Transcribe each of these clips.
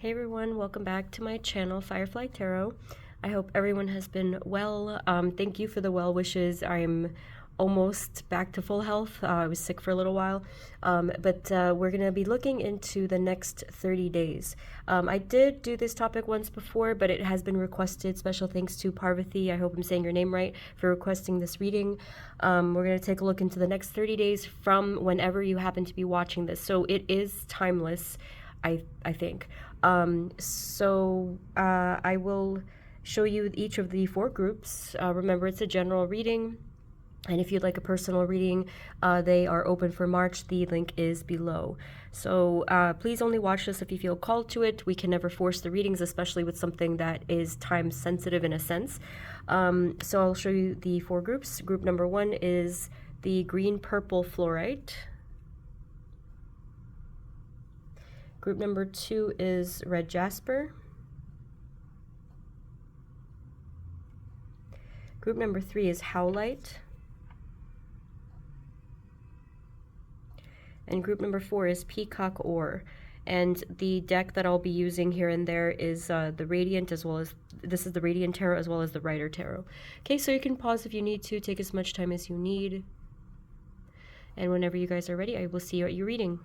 Hey everyone, welcome back to my channel, Firefly Tarot. I hope everyone has been well. Thank you for the well wishes. I'm almost back to full health. I was sick for a little while, but we're going to be looking into the next 30 days. I did do this topic once before, but it has been requested. Special thanks to Parvati, I hope I'm saying your name right, for requesting this reading. We're going to take a look into the next 30 days from whenever you happen to be watching this. So it is timeless, I think. I will show you each of the 4 groups. Remember, it's a general reading, and if you'd like a personal reading, they are open for March. The link is below. So please only watch this if you feel called to it. We can never force the readings, especially with something that is time sensitive in a sense. So I'll show you the 4 groups. Group number 1 is the green-purple fluorite. Group number 2 is red jasper. Group number 3 is howlite. And group number 4 is peacock ore. And the deck that I'll be using here and there is the Radiant, as well as, this is the Radiant Tarot as well as the Rider Tarot. Okay, so you can pause if you need to, take as much time as you need. And whenever you guys are ready, I will see you at your reading.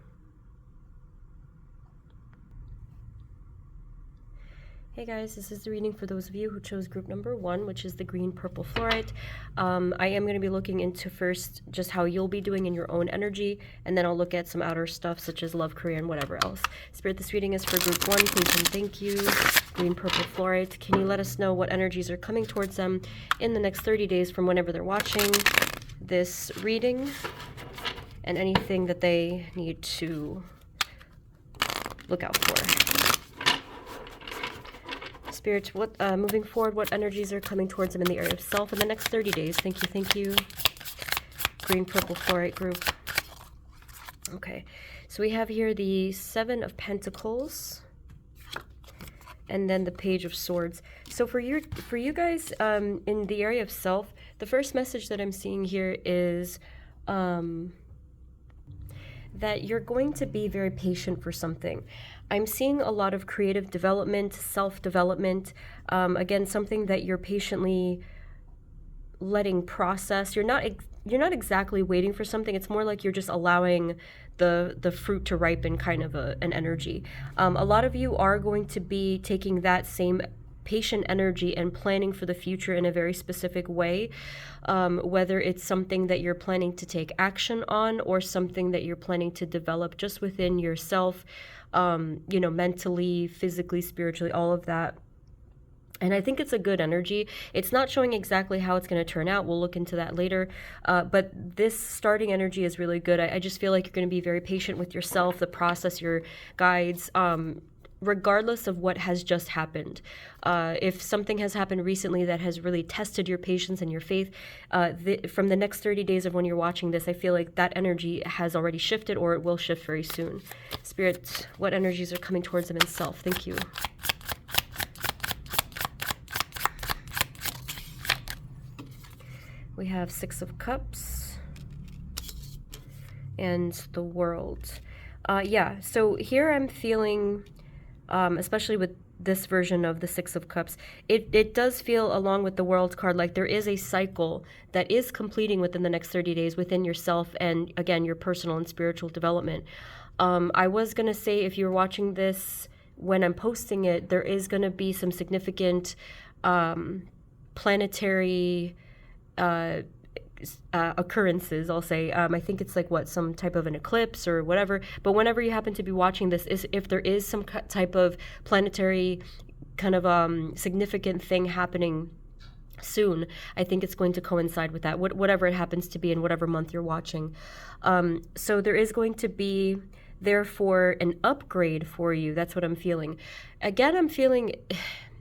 Hey guys, this is the reading for those of you who chose group number 1, which is the green-purple fluorite. I am going to be looking into first just how you'll be doing in your own energy, and then I'll look at some outer stuff such as love, career, and whatever else. Spirit, this reading is for group 1, please and thank you. Green-purple fluorite, can you let us know what energies are coming towards them in the next 30 days from whenever they're watching this reading, and anything that they need to look out for. Spirit, moving forward, what energies are coming towards them in the area of self in the next 30 days? Thank you, thank you. Green-purple fluorite group. Okay, so we have here the 7 of Pentacles, and then the Page of Swords. So for you guys, in the area of self, the first message that I'm seeing here is that you're going to be very patient for something. I'm seeing a lot of creative development, self-development, again, something that you're patiently letting process. You're not exactly waiting for something. It's more like you're just allowing the fruit to ripen, kind of an energy. A lot of you are going to be taking that same patient energy and planning for the future in a very specific way, whether it's something that you're planning to take action on or something that you're planning to develop just within yourself, you know, mentally, physically, spiritually, all of that. And I think it's a good energy. It's not showing exactly how it's going to turn out. We'll look into that later. But this starting energy is really good. I just feel like you're going to be very patient with yourself, the process, your guides, regardless of what has just happened. If something has happened recently that has really tested your patience and your faith, from the next 30 days of when you're watching this, I feel like that energy has already shifted, or it will shift very soon. Spirit, what energies are coming towards them in self? Thank you. We have 6 of Cups and the World. Yeah, so here I'm feeling, especially with this version of the 6 of Cups, it does feel, along with the World card, like there is a cycle that is completing within the next 30 days within yourself and, again, your personal and spiritual development. I was going to say, if you're watching this when I'm posting it, there is going to be some significant planetary occurrences, I'll say. I think it's like some type of an eclipse or whatever, but whenever you happen to be watching this, if there is some type of planetary kind of significant thing happening soon, I think it's going to coincide with that, whatever it happens to be in whatever month you're watching. So there is going to be, therefore, an upgrade for you. That's what I'm feeling. Again, I'm feeling,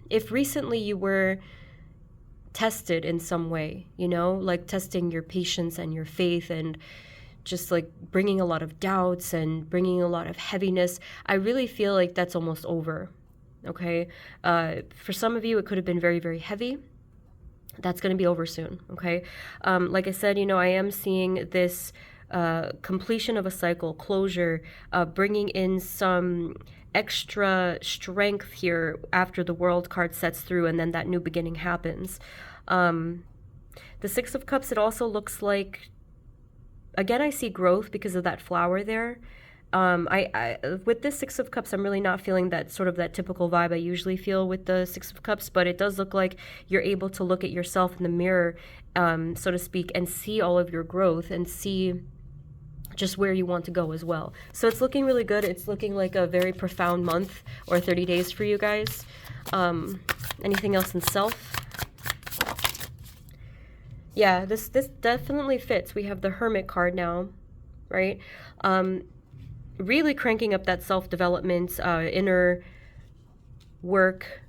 if recently you were tested in some way, you know, like testing your patience and your faith and just like bringing a lot of doubts and bringing a lot of heaviness, I really feel like that's almost over. Okay, for some of you it could have been very, very heavy. That's going to be over soon. Okay, like I said, you know, I am seeing this completion of a cycle, closure, bringing in some extra strength here after the World card sets through and then that new beginning happens. The Six of Cups, it also looks like, again, I see growth because of that flower there. I with this Six of Cups, I'm really not feeling that sort of that typical vibe I usually feel with the Six of Cups, but it does look like you're able to look at yourself in the mirror, so to speak, and see all of your growth and see just where you want to go as well. So it's looking really good. It's looking like a very profound month or 30 days for you guys. Anything else in self? Yeah, this definitely fits. We have the Hermit card now, right? Really cranking up that self-development, inner work,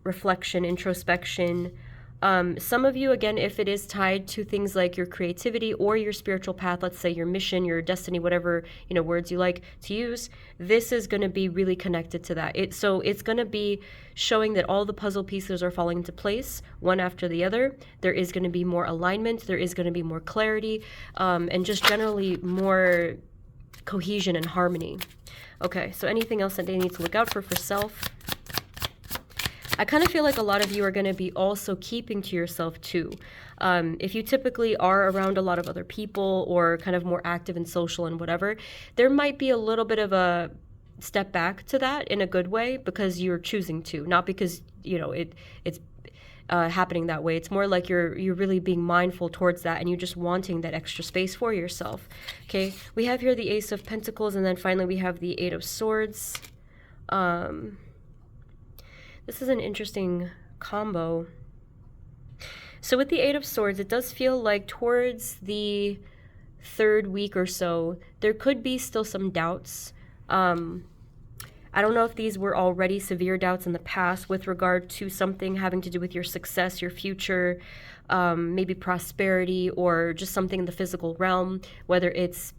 reflection, introspection. Some of you, again, if it is tied to things like your creativity or your spiritual path, let's say your mission, your destiny, whatever, words you like to use, this is going to be really connected to that. So it's going to be showing that all the puzzle pieces are falling into place, one after the other. There is going to be more alignment. There is going to be more clarity, and just generally more cohesion and harmony. Okay, so anything else that they need to look out for self? I kind of feel like a lot of you are going to be also keeping to yourself too. If you typically are around a lot of other people or kind of more active and social and whatever, there might be a little bit of a step back to that in a good way because you're choosing to, not because, it's happening that way. It's more like you're really being mindful towards that and you're just wanting that extra space for yourself. Okay, we have here the Ace of Pentacles, and then finally we have the Eight of Swords. This is an interesting combo. So with the Eight of Swords, it does feel like towards the third week or so, there could be still some doubts. I don't know if these were already severe doubts in the past with regard to something having to do with your success, your future, maybe prosperity, or just something in the physical realm, whether it's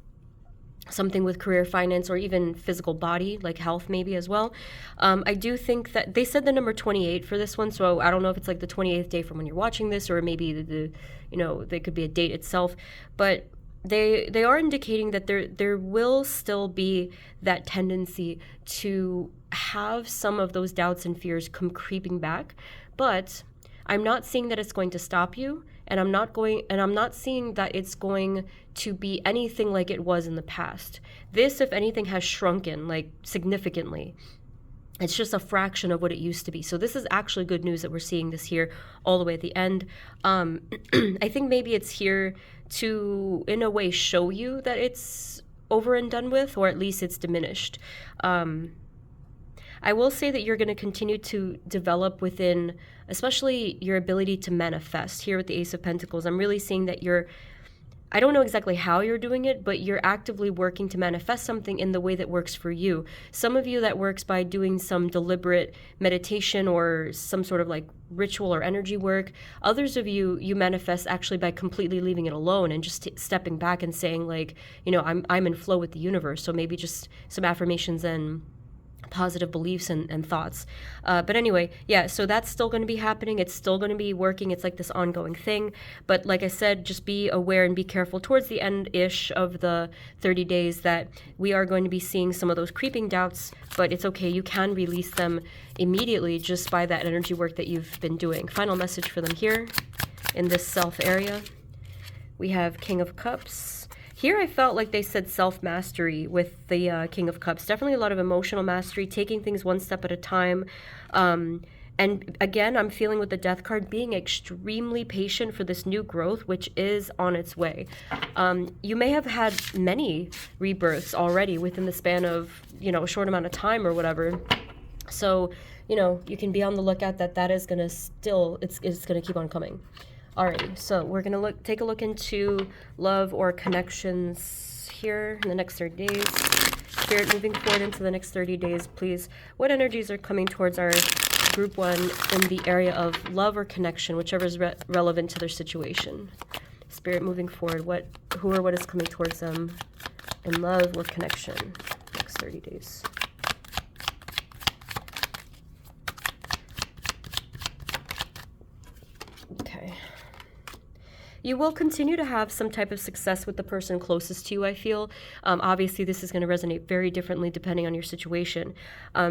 something with career, finance, or even physical body, like health maybe as well. I do think that they said the number 28 for this one, so I don't know if it's like the 28th day from when you're watching this, or maybe they could be a date itself, but they are indicating that there will still be that tendency to have some of those doubts and fears come creeping back, but I'm not seeing that it's going to stop you, and I'm not seeing that it's going to be anything like it was in the past. This, if anything, has shrunken like significantly. It's just a fraction of what it used to be. So this is actually good news that we're seeing this here all the way at the end. I think maybe it's here to, in a way, show you that it's over and done with, or at least it's diminished. I will say that you're going to continue to develop within, especially your ability to manifest. Here with the Ace of Pentacles, I'm really seeing that I don't know exactly how you're doing it, but you're actively working to manifest something in the way that works for you. Some of you, that works by doing some deliberate meditation or some sort of like ritual or energy work. Others of you manifest actually by completely leaving it alone and just stepping back and saying like, I'm in flow with the universe. So maybe just some affirmations and positive beliefs and thoughts. But anyway, yeah, so that's still going to be happening. It's still going to be working. It's like this ongoing thing. But like I said, just be aware and be careful towards the end-ish of the 30 days that we are going to be seeing some of those creeping doubts, but it's okay. You can release them immediately just by that energy work that you've been doing. Final message for them here in this self area. We have King of Cups. Here I felt like they said self-mastery with the King of Cups. Definitely a lot of emotional mastery, taking things one step at a time. And again, I'm feeling with the Death card being extremely patient for this new growth, which is on its way. You may have had many rebirths already within the span of, a short amount of time or whatever. So, you can be on the lookout that is going to it's going to keep on coming. Alrighty, so we're going to take a look into love or connections here in the next 30 days. Spirit, moving forward into the next 30 days, please. What energies are coming towards our group one in the area of love or connection, whichever is relevant to their situation? Spirit, moving forward, what is coming towards them in love or connection next 30 days? You will continue to have some type of success with the person closest to you, I feel. Obviously, this is going to resonate very differently depending on your situation.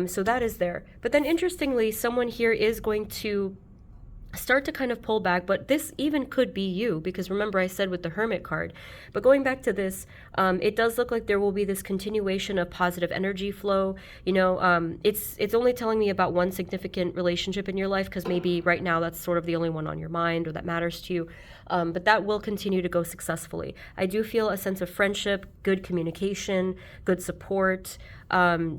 So that is there. But then interestingly, someone here is going to start to kind of pull back, but this even could be you, because remember I said with the Hermit card. But going back to this, it does look like there will be this continuation of positive energy flow. You know, it's only telling me about one significant relationship in your life, because maybe right now that's sort of the only one on your mind or that matters to you. But that will continue to go successfully. I do feel a sense of friendship, good communication, good support,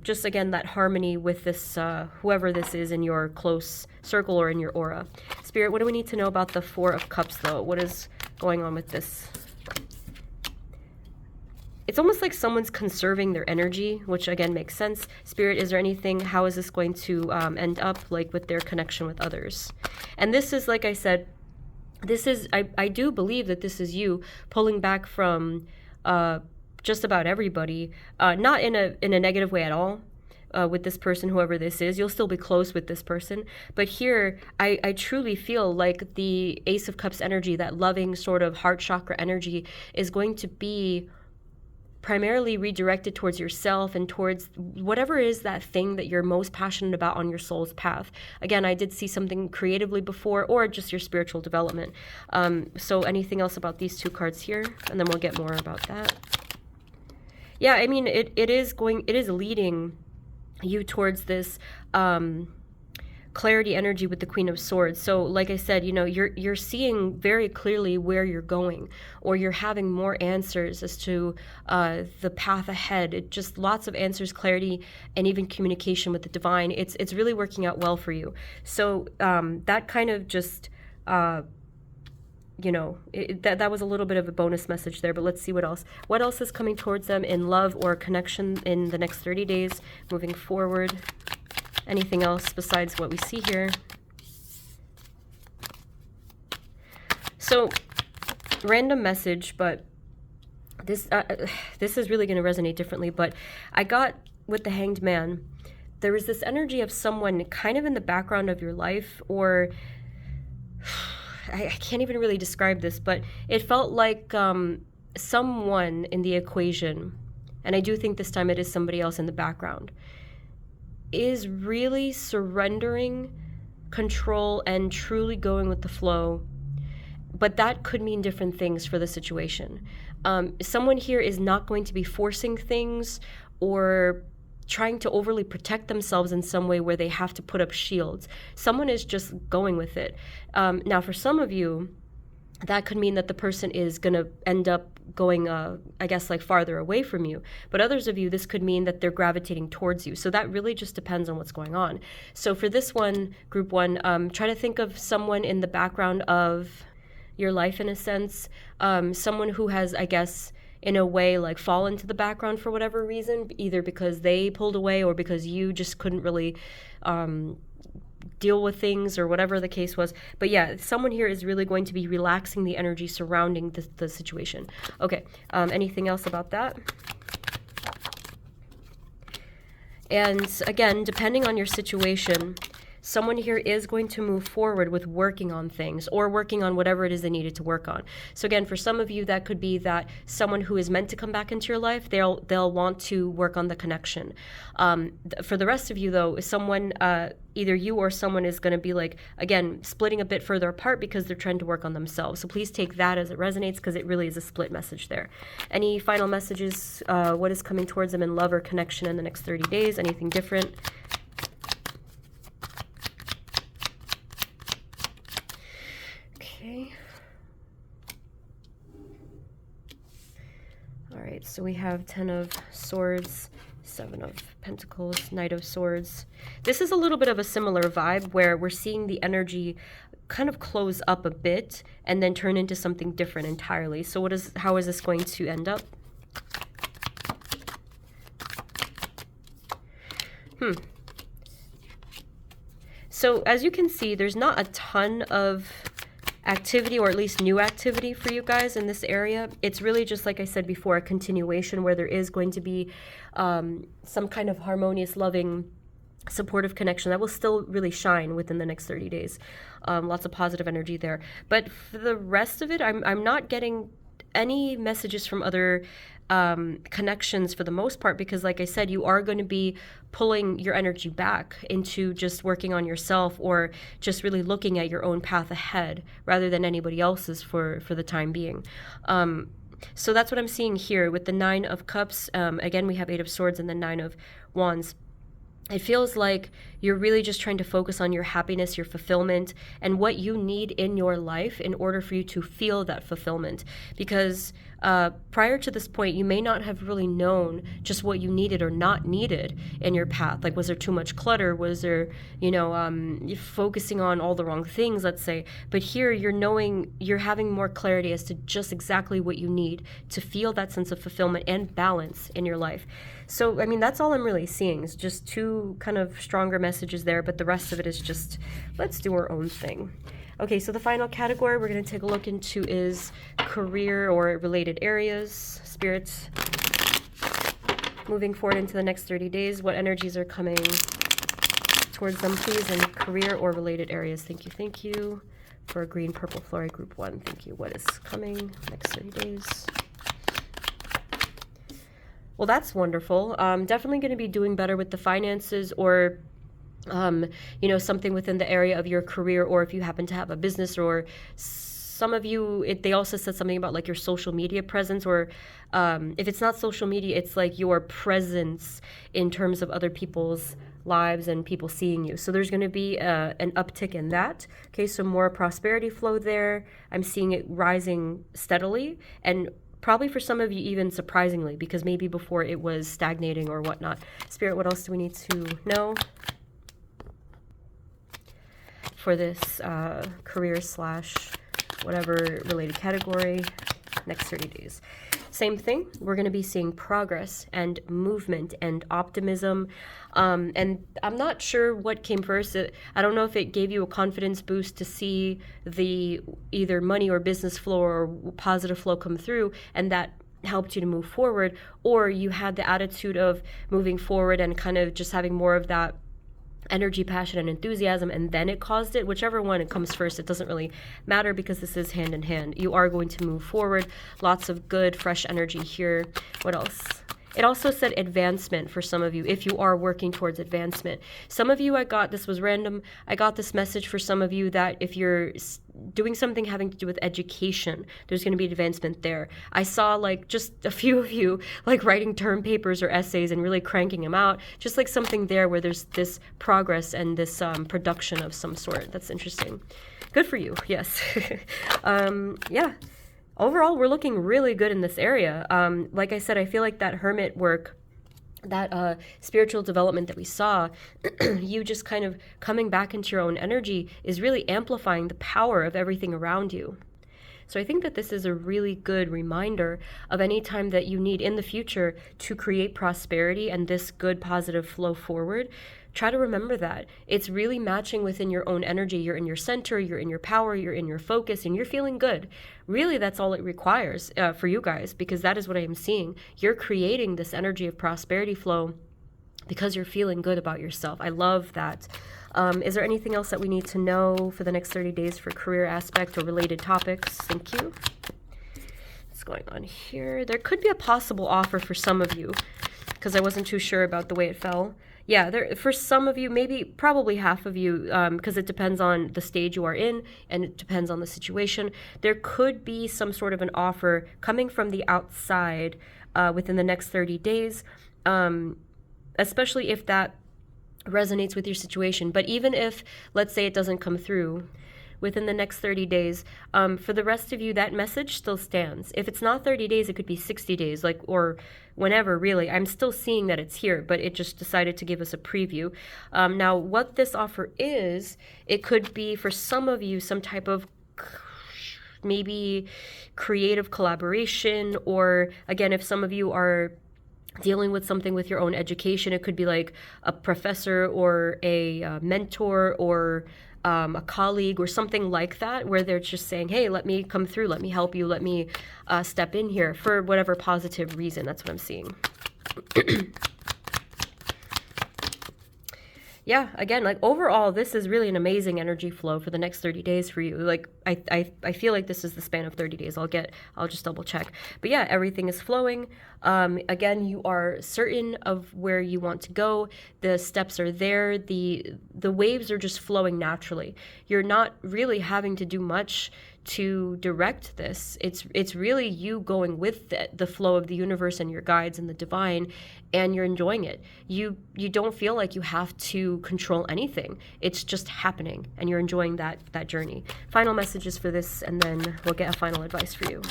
just again that harmony with this whoever this is in your close circle or in your aura. Spirit, what do we need to know about the Four of Cups though? What is going on with this? It's almost like someone's conserving their energy, which again makes sense. Spirit, is there anything, how is this going to end up like with their connection with others? And this is, like I said, this is, I do believe that this is you pulling back from just about everybody, not in a negative way at all. With this person, whoever this is, you'll still be close with this person. But here, I truly feel like the Ace of Cups energy, that loving sort of heart chakra energy, is going to be primarily redirected towards yourself and towards whatever is that thing that you're most passionate about on your soul's path. Again, I did see something creatively before, or just your spiritual development. So anything else about these two cards here? And then we'll get more about that. Yeah, I mean, it is leading you towards this clarity energy with the Queen of Swords. So like I said, you know, you're seeing very clearly where you're going, or you're having more answers as to the path ahead. It just lots of answers, clarity, and even communication with the divine. It's really working out well for you. So that kind of just you know, that was a little bit of a bonus message there, but let's see what else. What else is coming towards them in love or connection in the next 30 days, moving forward? Anything else besides what we see here? So, random message, but this is really going to resonate differently, but I got with the Hanged Man, there was this energy of someone kind of in the background of your life, or I can't even really describe this, but it felt like someone in the equation, and I do think this time it is somebody else in the background, is really surrendering control and truly going with the flow. But that could mean different things for the situation. Someone here is not going to be forcing things or trying to overly protect themselves in some way where they have to put up shields. Someone is just going with it. Now, for some of you, that could mean that the person is going to end up going, I guess, like farther away from you. But others of you, this could mean that they're gravitating towards you. So that really just depends on what's going on. So for this one, group one, try to think of someone in the background of your life in a sense. Someone who has, I guess, in a way, like fallen to the background for whatever reason, either because they pulled away or because you just couldn't really deal with things or whatever the case was. But yeah, someone here is really going to be relaxing the energy surrounding the situation. Okay, anything else about that? And again, depending on your situation, someone here is going to move forward with working on things or working on whatever it is they needed to work on. So again, for some of you, that could be that someone who is meant to come back into your life, they'll want to work on the connection. For the rest of you, though, someone, either you or someone is going to be like, again, splitting a bit further apart because they're trying to work on themselves. So please take that as it resonates, because it really is a split message there. Any final messages? What is coming towards them in love or connection in the next 30 days? Anything different? Okay. All right, so we have 10 of Swords, 7 of Pentacles, Knight of Swords. This is a little bit of a similar vibe where we're seeing the energy kind of close up a bit and then turn into something different entirely. So how is this going to end up? So as you can see, there's not a ton of activity, or at least new activity for you guys in this area. It's really just, like I said before, a continuation where there is going to be some kind of harmonious, loving supportive connection that will still really shine within the next 30 days. Lots of positive energy there. But for the rest of it, I'm not getting any messages from other connections for the most part, because like I said, you are going to be pulling your energy back into just working on yourself, or just really looking at your own path ahead rather than anybody else's for the time being. So that's what I'm seeing here with the Nine of Cups. Again, we have Eight of Swords and the Nine of Wands. It feels like you're really just trying to focus on your happiness, your fulfillment, and what you need in your life in order for you to feel that fulfillment. Because prior to this point, you may not have really known just what you needed or not needed in your path. Like, was there too much clutter? Was there, you're focusing on all the wrong things, let's say. But here you're having more clarity as to just exactly what you need to feel that sense of fulfillment and balance in your life. So, I mean, that's all I'm really seeing is just two kind of stronger messages there, but the rest of it is just, let's do our own thing. Okay, so the final category we're going to take a look into is career or related areas. Spirits, moving forward into the next 30 days, what energies are coming towards them, please, in career or related areas? Thank you. For green, purple, fluorite, group 1, thank you. What is coming next 30 days? Well, that's wonderful. Definitely going to be doing better with the finances, or something within the area of your career, or if you happen to have a business, or some of you, they also said something about like your social media presence, or if it's not social media, it's like your presence in terms of other people's lives and people seeing you. So there's going to be an uptick in that. Okay, so more prosperity flow there. I'm seeing it rising steadily, and probably for some of you even surprisingly, because maybe before it was stagnating or whatnot. Spirit, what else do we need to know for this career / whatever related category next 30 days? Same thing. We're going to be seeing progress and movement and optimism. And I'm not sure what came first. I don't know if it gave you a confidence boost to see the either money or business flow or positive flow come through, and that helped you to move forward, or you had the attitude of moving forward and kind of just having more of that energy, passion, and enthusiasm, and then it caused it. Whichever one it comes first, it doesn't really matter, because this is hand in hand. You are going to move forward. Lots of good, fresh energy here. What else? It also said advancement for some of you, if you are working towards advancement. Some of you, this was random, I got this message for some of you that if you're doing something having to do with education, there's going to be advancement there. I saw like just a few of you like writing term papers or essays and really cranking them out, just like something there where there's this progress and this production of some sort. That's interesting. Good for you. Yes. Yeah. Overall, we're looking really good in this area. Like I said, I feel like that hermit work, that spiritual development that we saw, you just kind of coming back into your own energy is really amplifying the power of everything around you. So I think that this is a really good reminder of any time that you need in the future to create prosperity and this good positive flow forward. Try to remember that. It's really matching within your own energy. You're in your center, you're in your power, you're in your focus, and you're feeling good. Really, that's all it requires for you guys, because that is what I am seeing. You're creating this energy of prosperity flow because you're feeling good about yourself. I love that. Is there anything else that we need to know for the next 30 days for career aspect or related topics? Thank you. What's going on here? There could be a possible offer for some of you, because I wasn't too sure about the way it fell. Yeah, for some of you, probably half of you, because it depends on the stage you are in and it depends on the situation. There could be some sort of an offer coming from the outside within the next 30 days, especially if that resonates with your situation. But even if, let's say, it doesn't come through within the next 30 days, for the rest of you, that message still stands. If it's not 30 days, it could be 60 days, or whenever, really. I'm still seeing that it's here, but it just decided to give us a preview. Now, what this offer is, it could be for some of you some type of maybe creative collaboration, or again, if some of you are dealing with something with your own education, it could be like a professor or a mentor or a colleague or something like that, where they're just saying, hey, let me come through, let me help you, let me step in here for whatever positive reason. That's what I'm seeing. yeah, again, like overall, this is really an amazing energy flow for the next 30 days for you. Like I feel like this is the span of 30 days. I'll just double check. But yeah, everything is flowing. Again, you are certain of where you want to go. The steps are there. The waves are just flowing naturally. You're not really having to do much to direct this. It's really you going with the flow of the universe and your guides and the divine, and you're enjoying it. You don't feel like you have to control anything. It's just happening, and you're enjoying that journey. Final messages for this, and then we'll get a final advice for you.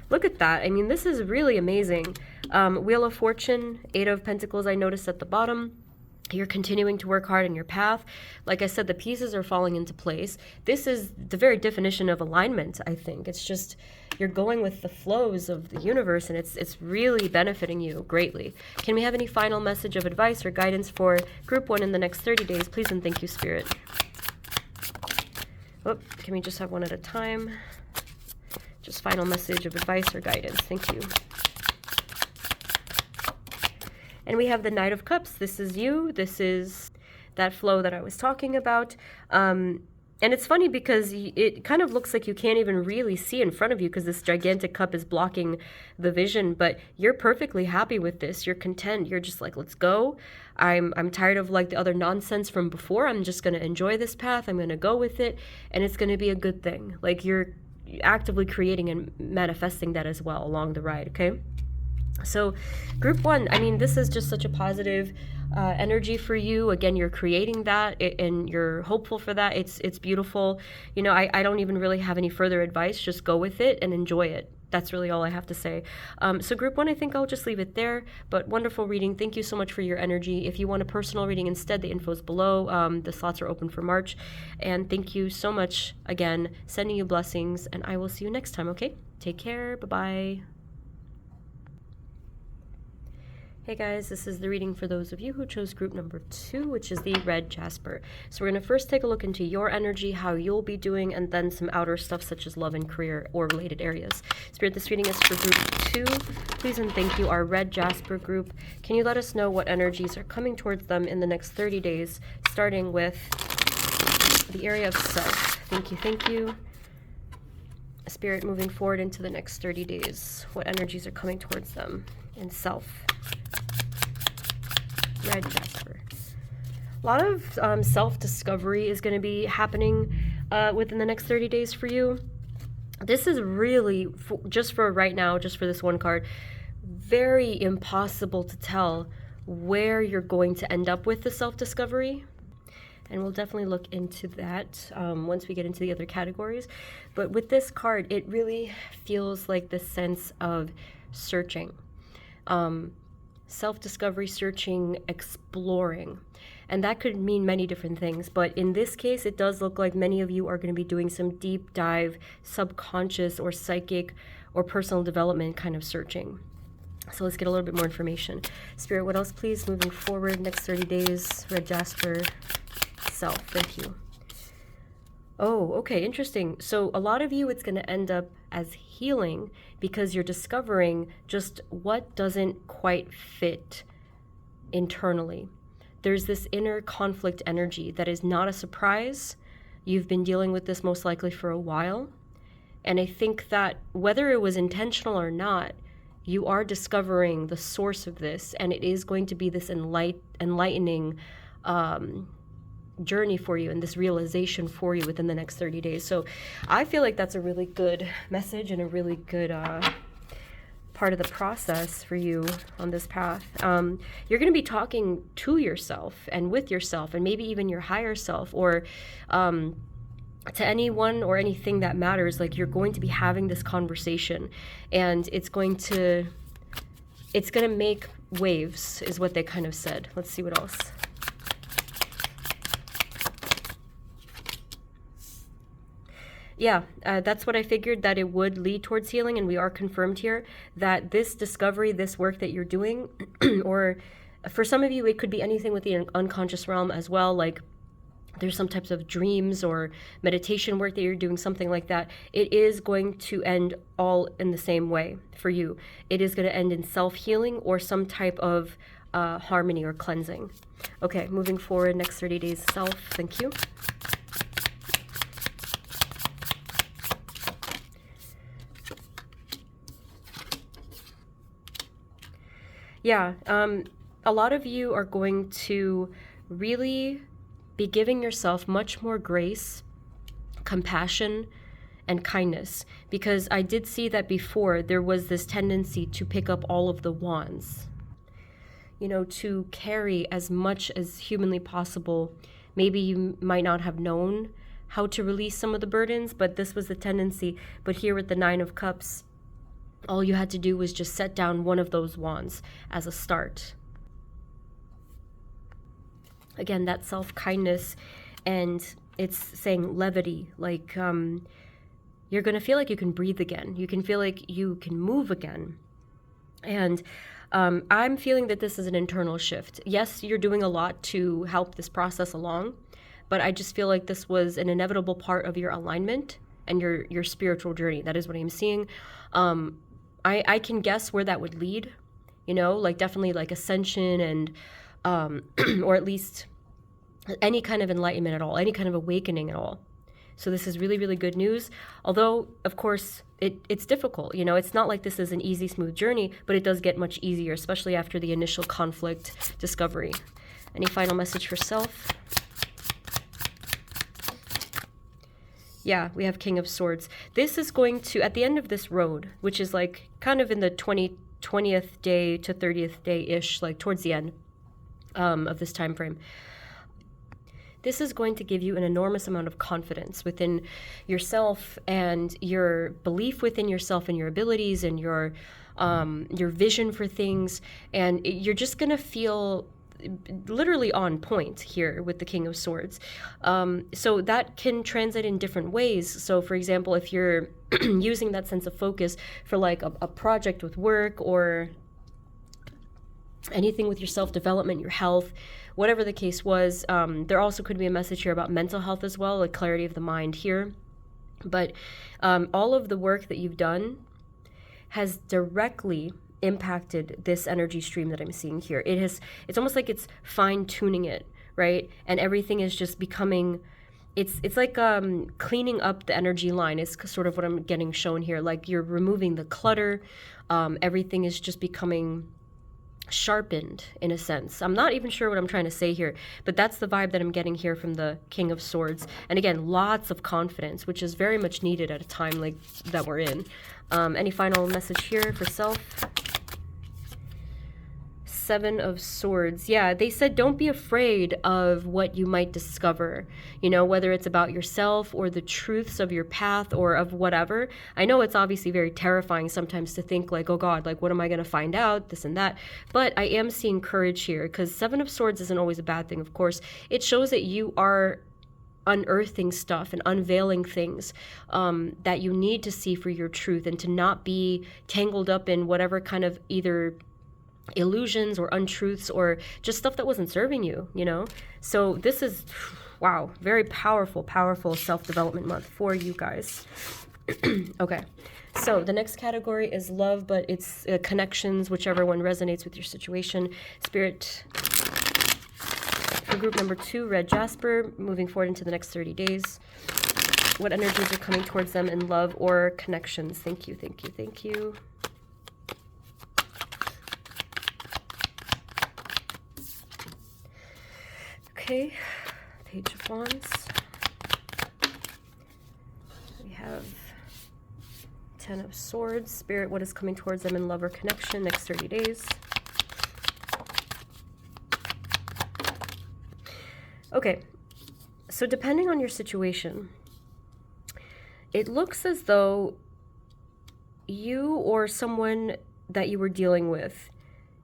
Look at that. I mean, this is really amazing. Wheel of Fortune, 8 of Pentacles I noticed at the bottom. You're continuing to work hard in your path. Like I said, the pieces are falling into place. This is the very definition of alignment, I think. It's just you're going with the flows of the universe, and it's really benefiting you greatly. Can we have any final message of advice or guidance for Group 1 in the next 30 days? Please and thank you, Spirit. Oh, can we just have one at a time? Just final message of advice or guidance. Thank you. And we have the Knight of Cups. This is you. This is that flow that I was talking about. And it's funny because it kind of looks like you can't even really see in front of you because this gigantic cup is blocking the vision, but you're perfectly happy with this. You're content. You're just like, let's go. I'm tired of like the other nonsense from before. I'm just going to enjoy this path. I'm going to go with it, and it's going to be a good thing. Like you're actively creating and manifesting that as well along the ride, okay? So Group 1, I mean, this is just such a positive energy for you. Again, you're creating that and you're hopeful for that. It's beautiful. You know, I don't even really have any further advice. Just go with it and enjoy it. That's really all I have to say. So Group 1, I think I'll just leave it there. But wonderful reading. Thank you so much for your energy. If you want a personal reading instead, the info's below. The slots are open for March. And thank you so much again. Sending you blessings. And I will see you next time, okay? Take care. Bye-bye. Hey guys, this is the reading for those of you who chose group number 2, which is the red jasper. So we're going to first take a look into your energy, how you'll be doing, and then some outer stuff such as love and career or related areas. Spirit, this reading is for group 2. Please and thank you, our red jasper group. Can you let us know what energies are coming towards them in the next 30 days, starting with the area of self? Thank you, thank you. Spirit, moving forward into the next 30 days, what energies are coming towards them in self? Red jasper. A lot of self-discovery is going to be happening within the next 30 days for you. This is really, just for right now, just for this one card, very impossible to tell where you're going to end up with the self-discovery. And we'll definitely look into that once we get into the other categories. But with this card, it really feels like the sense of searching. Self-discovery, searching, exploring. And that could mean many different things. But in this case, it does look like many of you are going to be doing some deep dive, subconscious or psychic or personal development kind of searching. So let's get a little bit more information. Spirit, what else, please? Moving forward, next 30 days, red jasper, self. Thank you. Oh, okay, interesting. So a lot of you, it's going to end up as healing because you're discovering just what doesn't quite fit internally. There's this inner conflict energy that is not a surprise. You've been dealing with this most likely for a while. And I think that whether it was intentional or not, you are discovering the source of this, and it is going to be this enlightening journey for you and this realization for you within the next 30 days. So I feel like that's a really good message and a really good part of the process for you on this path. You're going to be talking to yourself and with yourself and maybe even your higher self or to anyone or anything that matters. Like you're going to be having this conversation and it's going to make waves is what they kind of said. Let's see what else. Yeah, that's what I figured, that it would lead towards healing, and we are confirmed here that this discovery, this work that you're doing, or for some of you, it could be anything with the unconscious realm as well, like there's some types of dreams or meditation work that you're doing, something like that. It is going to end all in the same way for you. It is going to end in self-healing or some type of harmony or cleansing. Okay, moving forward, next 30 days, self. Thank you. Yeah, a lot of you are going to really be giving yourself much more grace, compassion, and kindness, because I did see that before there was this tendency to pick up all of the wands, you know, to carry as much as humanly possible. Maybe you might not have known how to release some of the burdens, but this was the tendency. But here with the Nine of Cups, all you had to do was just set down one of those wands as a start. Again, that self-kindness, and it's saying levity, like you're going to feel like you can breathe again. You can feel like you can move again. And I'm feeling that this is an internal shift. Yes, you're doing a lot to help this process along, but I just feel like this was an inevitable part of your alignment and your spiritual journey. That is what I'm seeing. I can guess where that would lead, you know, like definitely like ascension and, or at least any kind of enlightenment at all, any kind of awakening at all. So this is really, really good news. Although, of course, it's difficult. You know, it's not like this is an easy, smooth journey, but it does get much easier, especially after the initial conflict discovery. Any final message for self? Yeah, we have King of Swords. This is going to, at the end of this road, which is like kind of in the 20th day to 30th day-ish, like towards the end of this time frame, this is going to give you an enormous amount of confidence within yourself and your belief within yourself and your abilities and your vision for things. And you're just going to feel literally on point here with the King of Swords. So that can translate in different ways. So for example, if you're using that sense of focus for like a project with work or anything with your self-development, your health, whatever the case was, there also could be a message here about mental health as well, like clarity of the mind here. But all of the work that you've done has directly impacted this energy stream that I'm seeing here. It's almost like it's fine-tuning it, right? And everything is just becoming, it's like cleaning up the energy line is sort of what I'm getting shown here. Like you're removing the clutter. Everything is just becoming sharpened in a sense. I'm not even sure what I'm trying to say here, but that's the vibe that I'm getting here from the King of Swords. And again, lots of confidence, which is very much needed at a time like that we're in. Any final message here for self? Seven of Swords. Yeah, they said don't be afraid of what you might discover, you know, whether it's about yourself or the truths of your path or of whatever. I know it's obviously very terrifying sometimes to think like, oh God, like what am I going to find out, this and that. But I am seeing courage here because Seven of Swords isn't always a bad thing, of course. It shows that you are unearthing stuff and unveiling things that you need to see for your truth and to not be tangled up in whatever kind of either illusions or untruths or just stuff that wasn't serving you, you know? So this is, wow, very powerful, powerful self-development month for you guys. Okay, so the next category is love, but it's connections, whichever one resonates with your situation. Spirit, for group number 2, red jasper, moving forward into the next 30 days. What energies are coming towards them in love or connections? Thank you, thank you, thank you. Okay, Page of Wands. We have Ten of Swords. Spirit, what is coming towards them in love or connection next 30 days? Okay, so depending on your situation, it looks as though you or someone that you were dealing with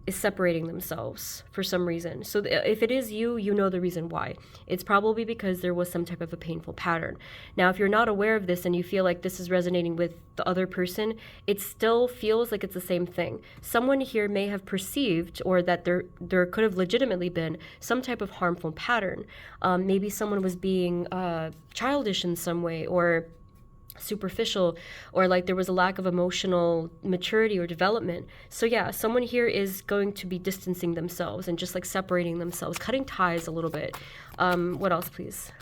is separating themselves for some reason. So if it is you, you know the reason why. It's probably because there was some type of a painful pattern. Now, if you're not aware of this and you feel like this is resonating with the other person, it still feels like it's the same thing. Someone here may have perceived, or that there could have legitimately been some type of harmful pattern. Maybe someone was being childish in some way, or superficial, or like there was a lack of emotional maturity or development. So yeah, someone here is going to be distancing themselves and just like separating themselves, cutting ties a little bit. What else, please?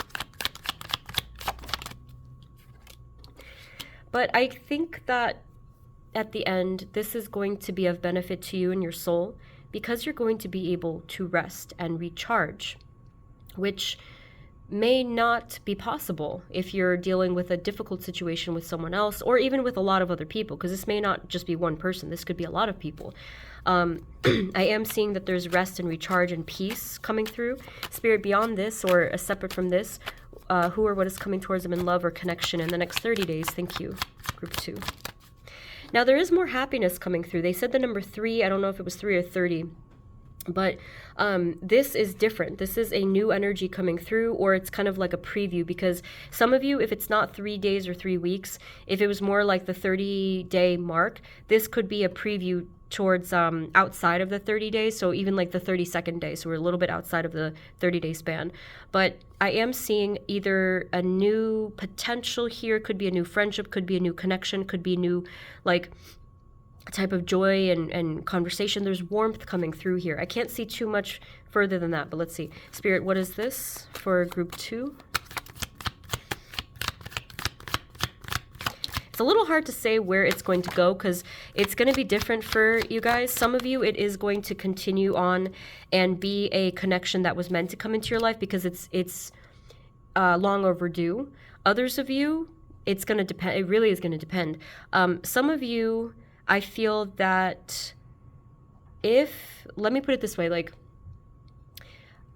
But I think that at the end, this is going to be of benefit to you and your soul, because you're going to be able to rest and recharge, which may not be possible if you're dealing with a difficult situation with someone else, or even with a lot of other people, because this may not just be one person, this could be a lot of people. I am seeing that there's rest and recharge and peace coming through. Spirit, beyond this or separate from this, who or what is coming towards them in love or connection in the next 30 days? Thank you, group 2. Now, there is more happiness coming through. They said the number 3. I don't know if it was 3 or 30. But this is different. This is a new energy coming through, or it's kind of like a preview, because some of you, if it's not 3 days or 3 weeks, if it was more like the 30-day mark, this could be a preview towards outside of the 30 days, so even like the 32nd day, so we're a little bit outside of the 30-day span. But I am seeing either a new potential here, could be a new friendship, could be a new connection, could be new like type of joy and conversation. There's warmth coming through here. I can't see too much further than that, but let's see. Spirit, what is this for group 2? It's a little hard to say where it's going to go, because it's going to be different for you guys. Some of you, it is going to continue on and be a connection that was meant to come into your life, because it's long overdue. Others of you, it's going to depend. It really is going to depend. Some of you, I feel that let me put it this way, like,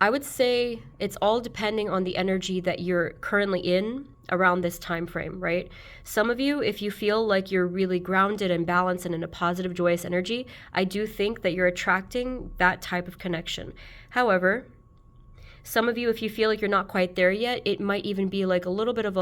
I would say it's all depending on the energy that you're currently in around this time frame, right? Some of you, if you feel like you're really grounded and balanced and in a positive, joyous energy, I do think that you're attracting that type of connection. However, some of you, if you feel like you're not quite there yet, it might even be like a little bit of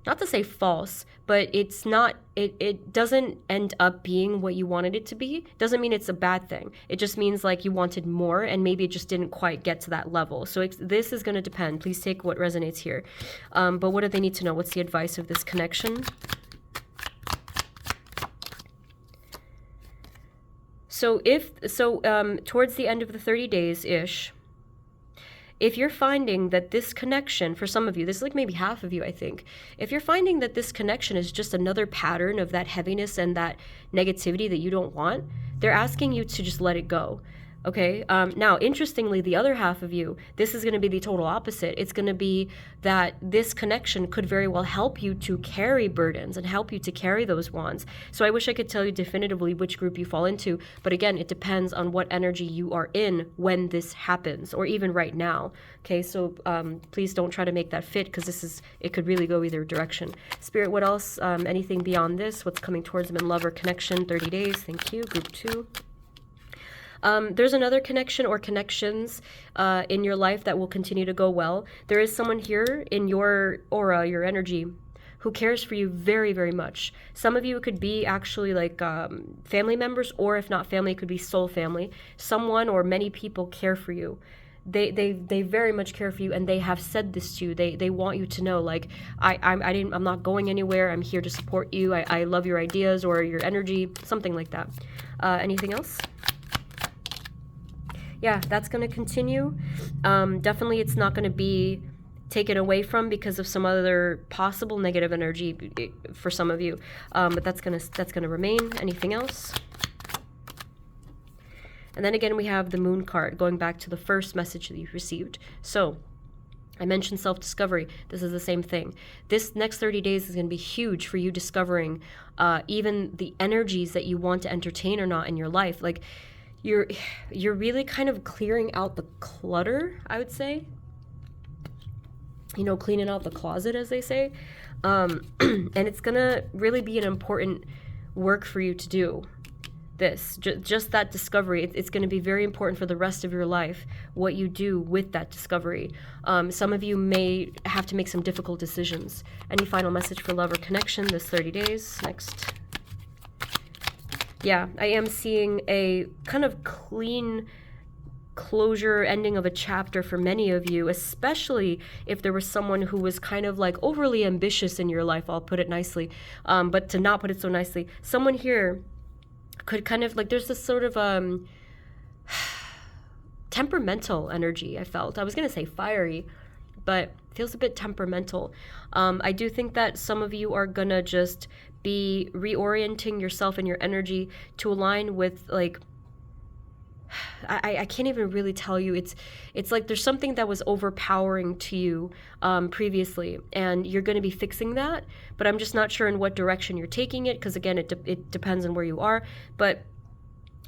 not to say false, but it's not, it doesn't end up being what you wanted it to be. Doesn't mean it's a bad thing. It just means like you wanted more, and maybe it just didn't quite get to that level. So this is going to depend. Please take what resonates here. But what do they need to know? What's the advice of this connection? So towards the end of the 30 days-ish, if you're finding that this connection, for some of you, this is like maybe half of you, I think, if you're finding that this connection is just another pattern of that heaviness and that negativity that you don't want, they're asking you to just let it go. Okay. Now, interestingly, the other half of you, this is going to be the total opposite. It's going to be that this connection could very well help you to carry burdens and help you to carry those wands. So I wish I could tell you definitively which group you fall into. But again, it depends on what energy you are in when this happens, or even right now. Okay. So please don't try to make that fit, because it could really go either direction. Spirit, what else? Anything beyond this? What's coming towards them in love or connection? 30 days. Thank you. Group 2. There's another connection or connections in your life that will continue to go well. There is someone here in your aura, your energy, who cares for you very, very much. Some of you could be actually like family members, or if not family, it could be soul family. Someone or many people care for you. They very much care for you, and they have said this to you. They want you to know, like, I'm not going anywhere. I'm here to support you. I love your ideas or your energy, something like that. Anything else? Yeah, that's going to continue. Definitely it's not going to be taken away from because of some other possible negative energy for some of you. But that's going to remain. Anything else? And then again, we have the Moon card, going back to the first message that you received. So I mentioned self-discovery. This is the same thing. This next 30 days is going to be huge for you discovering even the energies that you want to entertain or not in your life. Like, you're really kind of clearing out the clutter, I would say. Cleaning out the closet, as they say. And it's going to really be an important work for you to do. Just that discovery. It's going to be very important for the rest of your life, what you do with that discovery. Some of you may have to make some difficult decisions. Any final message for love or connection this 30 days? Next. Yeah, I am seeing a kind of clean closure, ending of a chapter for many of you, especially if there was someone who was kind of like overly ambitious in your life, I'll put it nicely, but to not put it so nicely, someone here could kind of like, there's this sort of temperamental energy I felt. I was going to say fiery, but feels a bit temperamental. I do think that some of you are going to just be reorienting yourself and your energy to align with like, I can't even really tell you. It's like there's something that was overpowering to you previously, and you're going to be fixing that, but I'm just not sure in what direction you're taking it, because again, it depends on where you are. But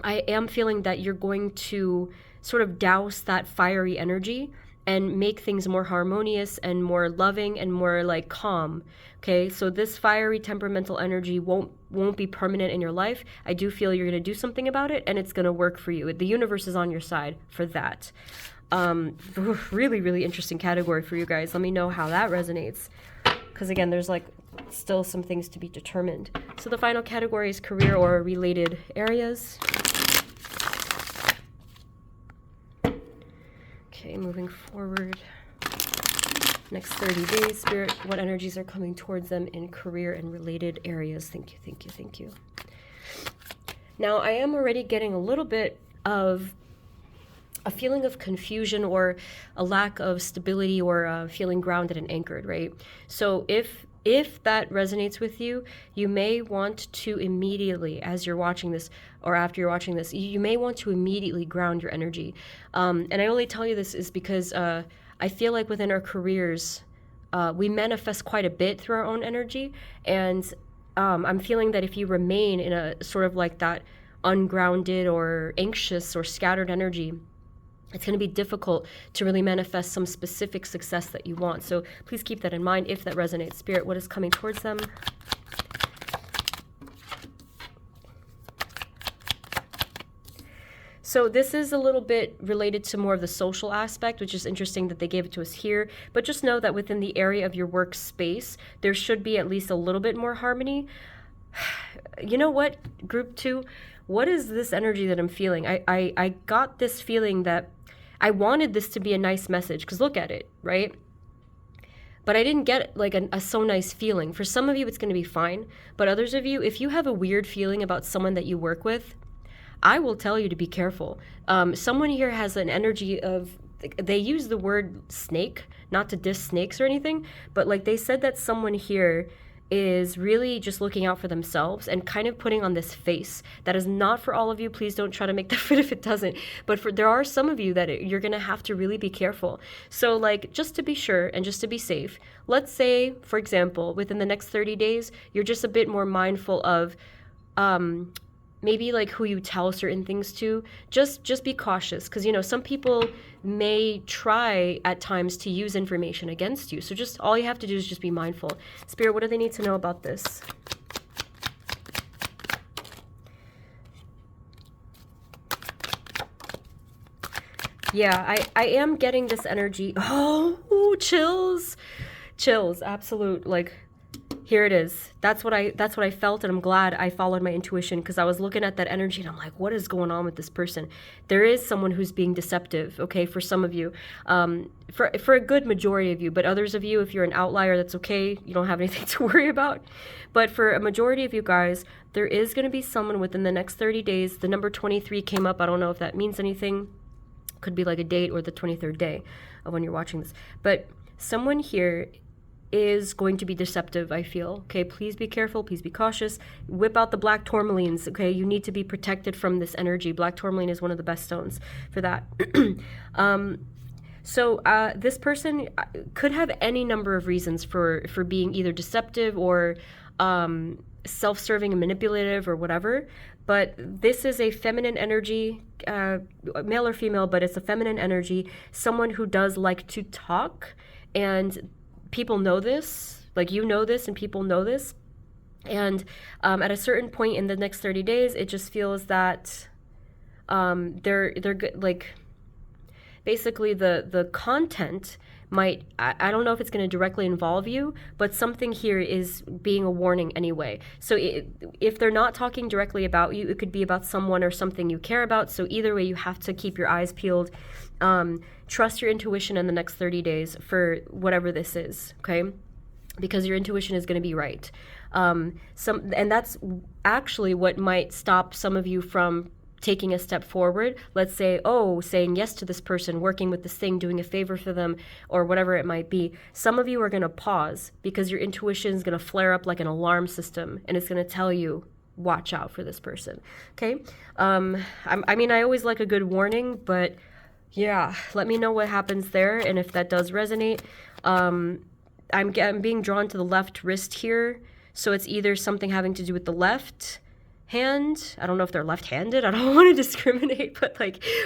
I am feeling that you're going to sort of douse that fiery energy and make things more harmonious and more loving and more like calm. Okay, so this fiery temperamental energy won't be permanent in your life. I do feel you're going to do something about it, and it's going to work for you. The universe is on your side for that. Really, really interesting category for you guys. Let me know how that resonates, because again, there's like still some things to be determined. So the final category is career or related areas. Okay, moving forward. Next 30 days, Spirit, what energies are coming towards them in career and related areas? Thank you, thank you, thank you. Now, I am already getting a little bit of a feeling of confusion or a lack of stability or feeling grounded and anchored, right? So if that resonates with you, you may want to immediately, as you're watching this or after you're watching this, you may want to immediately ground your energy. And I only tell you this is because I feel like within our careers, we manifest quite a bit through our own energy. And I'm feeling that if you remain in a sort of like that ungrounded or anxious or scattered energy, it's going to be difficult to really manifest some specific success that you want. So please keep that in mind if that resonates. Spirit, what is coming towards them? So this is a little bit related to more of the social aspect, which is interesting that they gave it to us here. But just know that within the area of your workspace, there should be at least a little bit more harmony. You know what, group 2? What is this energy that I'm feeling? I got this feeling that I wanted this to be a nice message, because look at it, right? But I didn't get like a so nice feeling. For some of you, it's going to be fine. But others of you, if you have a weird feeling about someone that you work with, I will tell you to be careful. Someone here has an energy of, they use the word snake, not to diss snakes or anything, but like they said that someone here is really just looking out for themselves and kind of putting on this face. That is not for all of you. Please don't try to make that fit if it doesn't. But there are some of you that you're going to have to really be careful. So like, just to be sure and just to be safe, let's say, for example, within the next 30 days, you're just a bit more mindful of maybe like who you tell certain things to. Just be cautious, because you know some people may try at times to use information against you. So just all you have to do is just be mindful. Spirit, what do they need to know about this? Yeah, I am getting this energy. Oh, chills, absolute, like, here it is. That's what I felt, and I'm glad I followed my intuition, because I was looking at that energy and I'm like, what is going on with this person? There is someone who's being deceptive, okay, for some of you, for a good majority of you, but others of you, if you're an outlier, that's okay. You don't have anything to worry about. But for a majority of you guys, there is going to be someone within the next 30 days. The number 23 came up. I don't know if that means anything. Could be like a date or the 23rd day of when you're watching this. But someone here is going to be deceptive, I feel. Okay, please be careful, please be cautious. Whip out the black tourmalines, okay? You need to be protected from this energy. Black tourmaline is one of the best stones for that. So this person could have any number of reasons for being either deceptive or self-serving and manipulative or whatever. But this is a feminine energy, male or female, but it's a feminine energy. Someone who does like to talk, and people know this, like you know this, and people know this. And at a certain point in the next 30 days, it just feels that they're good, like basically the content might, I don't know if it's going to directly involve you, but something here is being a warning anyway. So if they're not talking directly about you, it could be about someone or something you care about. So either way, you have to keep your eyes peeled. Trust your intuition in the next 30 days for whatever this is, okay? Because your intuition is going to be right. And that's actually what might stop some of you from taking a step forward. Let's say, saying yes to this person, working with this thing, doing a favor for them, or whatever it might be. Some of you are going to pause because your intuition is going to flare up like an alarm system, and it's going to tell you, watch out for this person. Okay? I mean, I always like a good warning, but yeah, let me know what happens there, and if that does resonate. I'm being drawn to the left wrist here, so it's either something having to do with the left hand. I don't know if they're left-handed. I don't want to discriminate, but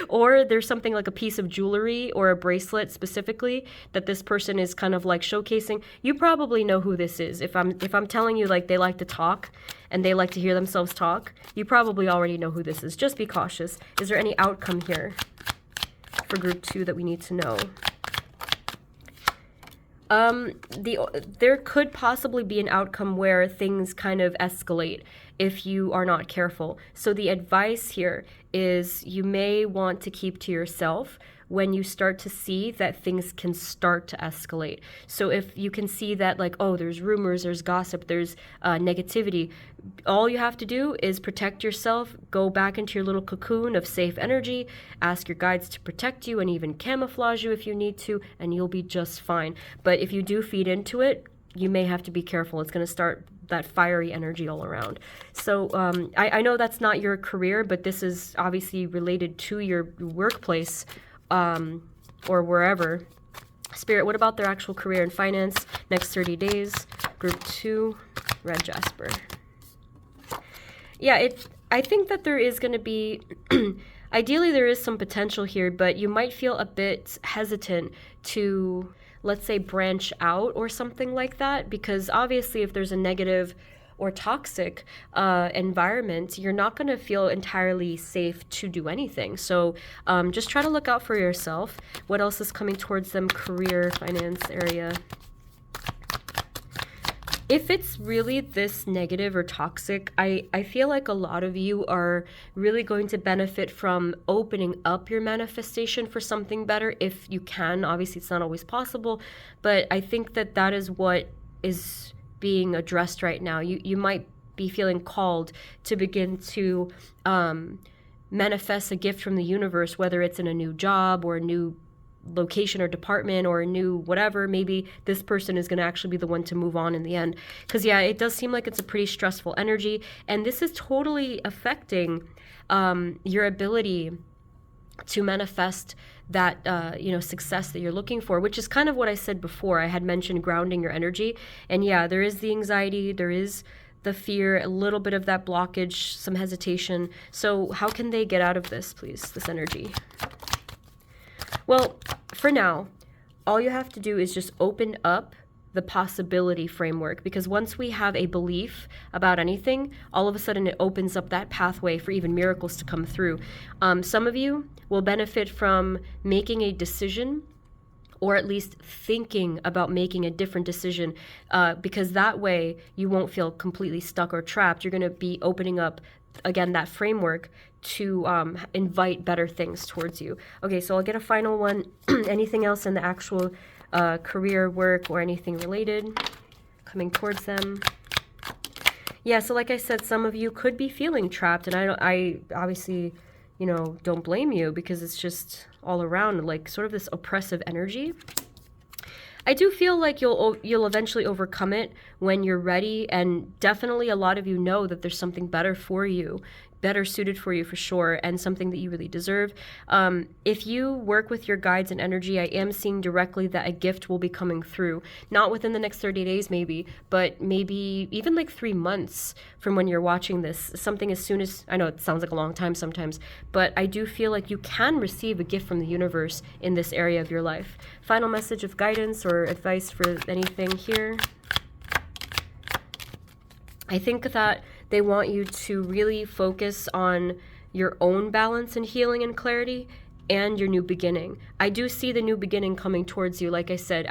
or there's something like a piece of jewelry or a bracelet specifically that this person is kind of like showcasing. You probably know who this is. If I'm telling you like they like to talk and they like to hear themselves talk, you probably already know who this is. Just be cautious. Is there any outcome here for group 2 that we need to know? There could possibly be an outcome where things kind of escalate if you are not careful. So the advice here is you may want to keep to yourself when you start to see that things can start to escalate. So if you can see that there's rumors, there's gossip, there's negativity, all you have to do is protect yourself, go back into your little cocoon of safe energy, ask your guides to protect you and even camouflage you if you need to, and you'll be just fine. But if you do feed into it, you may have to be careful. It's going to start that fiery energy all around. So I know that's not your career, but this is obviously related to your workplace or wherever. Spirit, what about their actual career and finance? Next 30 days, group 2, red jasper. Yeah, I think that there is going to be, ideally there is some potential here, but you might feel a bit hesitant to, let's say, branch out or something like that, because obviously if there's a negative or toxic environment, you're not going to feel entirely safe to do anything. So just try to look out for yourself. What else is coming towards them? Career, finance area. If it's really this negative or toxic, I feel like a lot of you are really going to benefit from opening up your manifestation for something better if you can. Obviously, it's not always possible, but I think that that is what is being addressed right now. You might be feeling called to begin to manifest a gift from the universe, whether it's in a new job or a new location or department or a new whatever. Maybe this person is going to actually be the one to move on in the end, because yeah, it does seem like it's a pretty stressful energy, and this is totally affecting your ability to manifest that success that you're looking for, which is kind of what I said before. I had mentioned grounding your energy, and yeah, there is the anxiety, there is the fear, a little bit of that blockage, some hesitation. So how can they get out of this, please, this energy? Well, for now, all you have to do is just open up the possibility framework, because once we have a belief about anything, all of a sudden it opens up that pathway for even miracles to come through. Some of you will benefit from making a decision, or at least thinking about making a different decision, because that way you won't feel completely stuck or trapped. You're going to be opening up, again, that framework to invite better things towards you. Okay, so I'll get a final one. Anything else in the actual career, work, or anything related coming towards them? Yeah, so like I said, some of you could be feeling trapped, and I obviously, don't blame you, because it's just all around like sort of this oppressive energy. I do feel like you'll eventually overcome it when you're ready, and definitely a lot of you know that there's something better for you, better suited for you for sure, and something that you really deserve. If you work with your guides and energy, I am seeing directly that a gift will be coming through. Not within the next 30 days maybe, but maybe even like 3 months from when you're watching this. Something as soon as, I know it sounds like a long time sometimes, but I do feel like you can receive a gift from the universe in this area of your life. Final message of guidance or advice for anything here? I think that they want you to really focus on your own balance and healing and clarity, and your new beginning. I do see the new beginning coming towards you, like I said,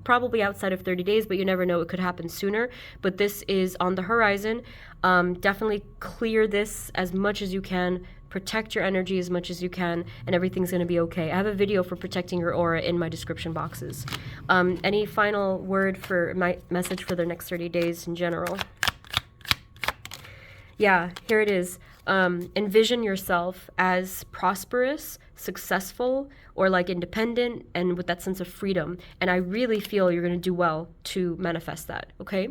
probably outside of 30 days, but you never know, it could happen sooner. But this is on the horizon. Definitely clear this as much as you can. Protect your energy as much as you can, and everything's going to be okay. I have a video for protecting your aura in my description boxes. Any final word for my message for the next 30 days in general? Yeah, here it is. Envision yourself as prosperous, successful, or like independent, and with that sense of freedom. And I really feel you're going to do well to manifest that, okay?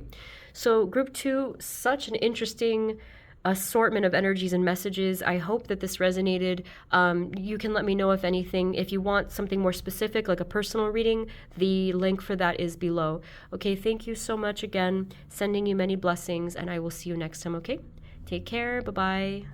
So group 2, such an interesting assortment of energies and messages. I hope that this resonated. You can let me know if anything. If you want something more specific, like a personal reading, the link for that is below. Okay, thank you so much again. Sending you many blessings, and I will see you next time, okay? Take care. Bye-bye.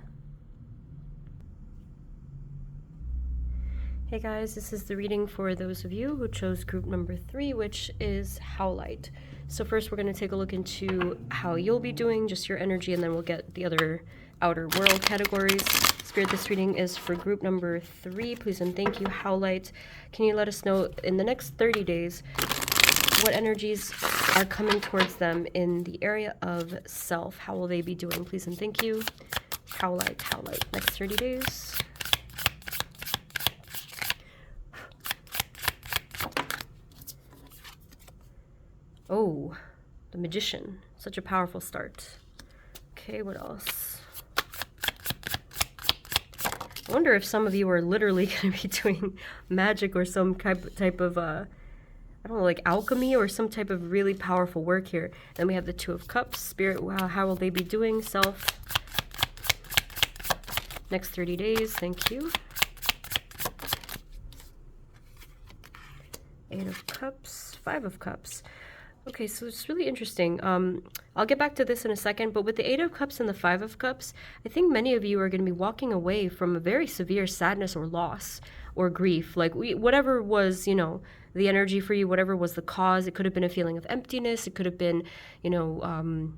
Hey guys, this is the reading for those of you who chose group number 3, which is howlite. So first we're going to take a look into how you'll be doing, just your energy, and then we'll get the other outer world categories. Spirit, this reading is for group number 3. Please and thank you, howlite. Can you let us know in the next 30 days what energies are coming towards them in the area of self? How will they be doing? Please and thank you. Howlite, howlite. Next 30 days. Oh, the Magician. Such a powerful start. Okay, what else? I wonder if some of you are literally going to be doing magic or some type of, I don't know, like alchemy or some type of really powerful work here. Then we have the Two of Cups. Spirit, wow, how will they be doing? Self. Next 30 days. Thank you. Eight of Cups. Five of Cups. Okay, so it's really interesting. I'll get back to this in a second, but with the Eight of Cups and the Five of Cups, I think many of you are going to be walking away from a very severe sadness or loss or grief. Like whatever was, you know, the energy for you, whatever was the cause. It could have been a feeling of emptiness. It could have been, you know,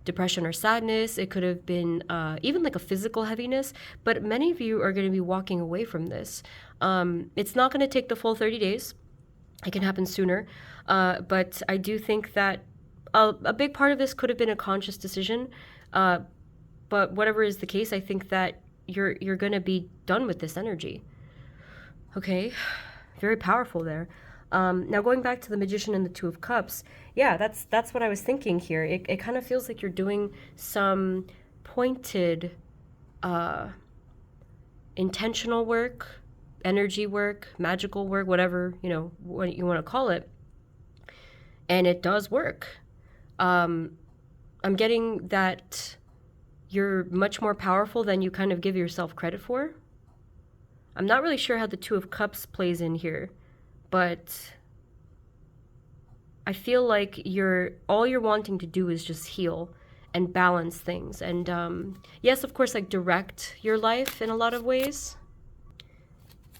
depression or sadness. It could have been even like a physical heaviness. But many of you are going to be walking away from this. It's not going to take the full 30 days. It can happen sooner. But I do think that a big part of this could have been a conscious decision. But whatever is the case, I think that you're going to be done with this energy. Okay, very powerful there. Now going back to the Magician and the Two of Cups, yeah, that's what I was thinking here. It kind of feels like you're doing some pointed, intentional work, energy work, magical work, whatever, you know, what you want to call it. And it does work. I'm getting that you're much more powerful than you kind of give yourself credit for. I'm not really sure how the Two of Cups plays in here, but I feel like all you're wanting to do is just heal and balance things. And yes, of course, like direct your life in a lot of ways.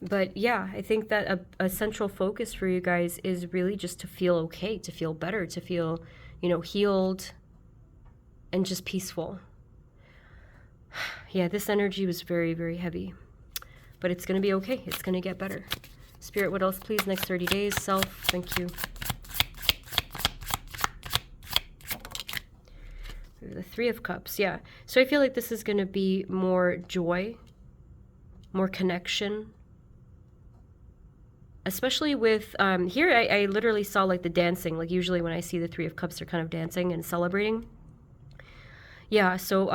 But yeah, I think that a central focus for you guys is really just to feel okay, to feel better, to feel, you know, healed and just peaceful. Yeah, this energy was very, very heavy. But it's going to be okay. It's going to get better. Spirit, what else, please? Next 30 days. Self, thank you. The Three of Cups, yeah. So I feel like this is going to be more joy, more connection. Especially with, here I literally saw like the dancing. Like usually when I see the Three of Cups, they're kind of dancing and celebrating. Yeah, so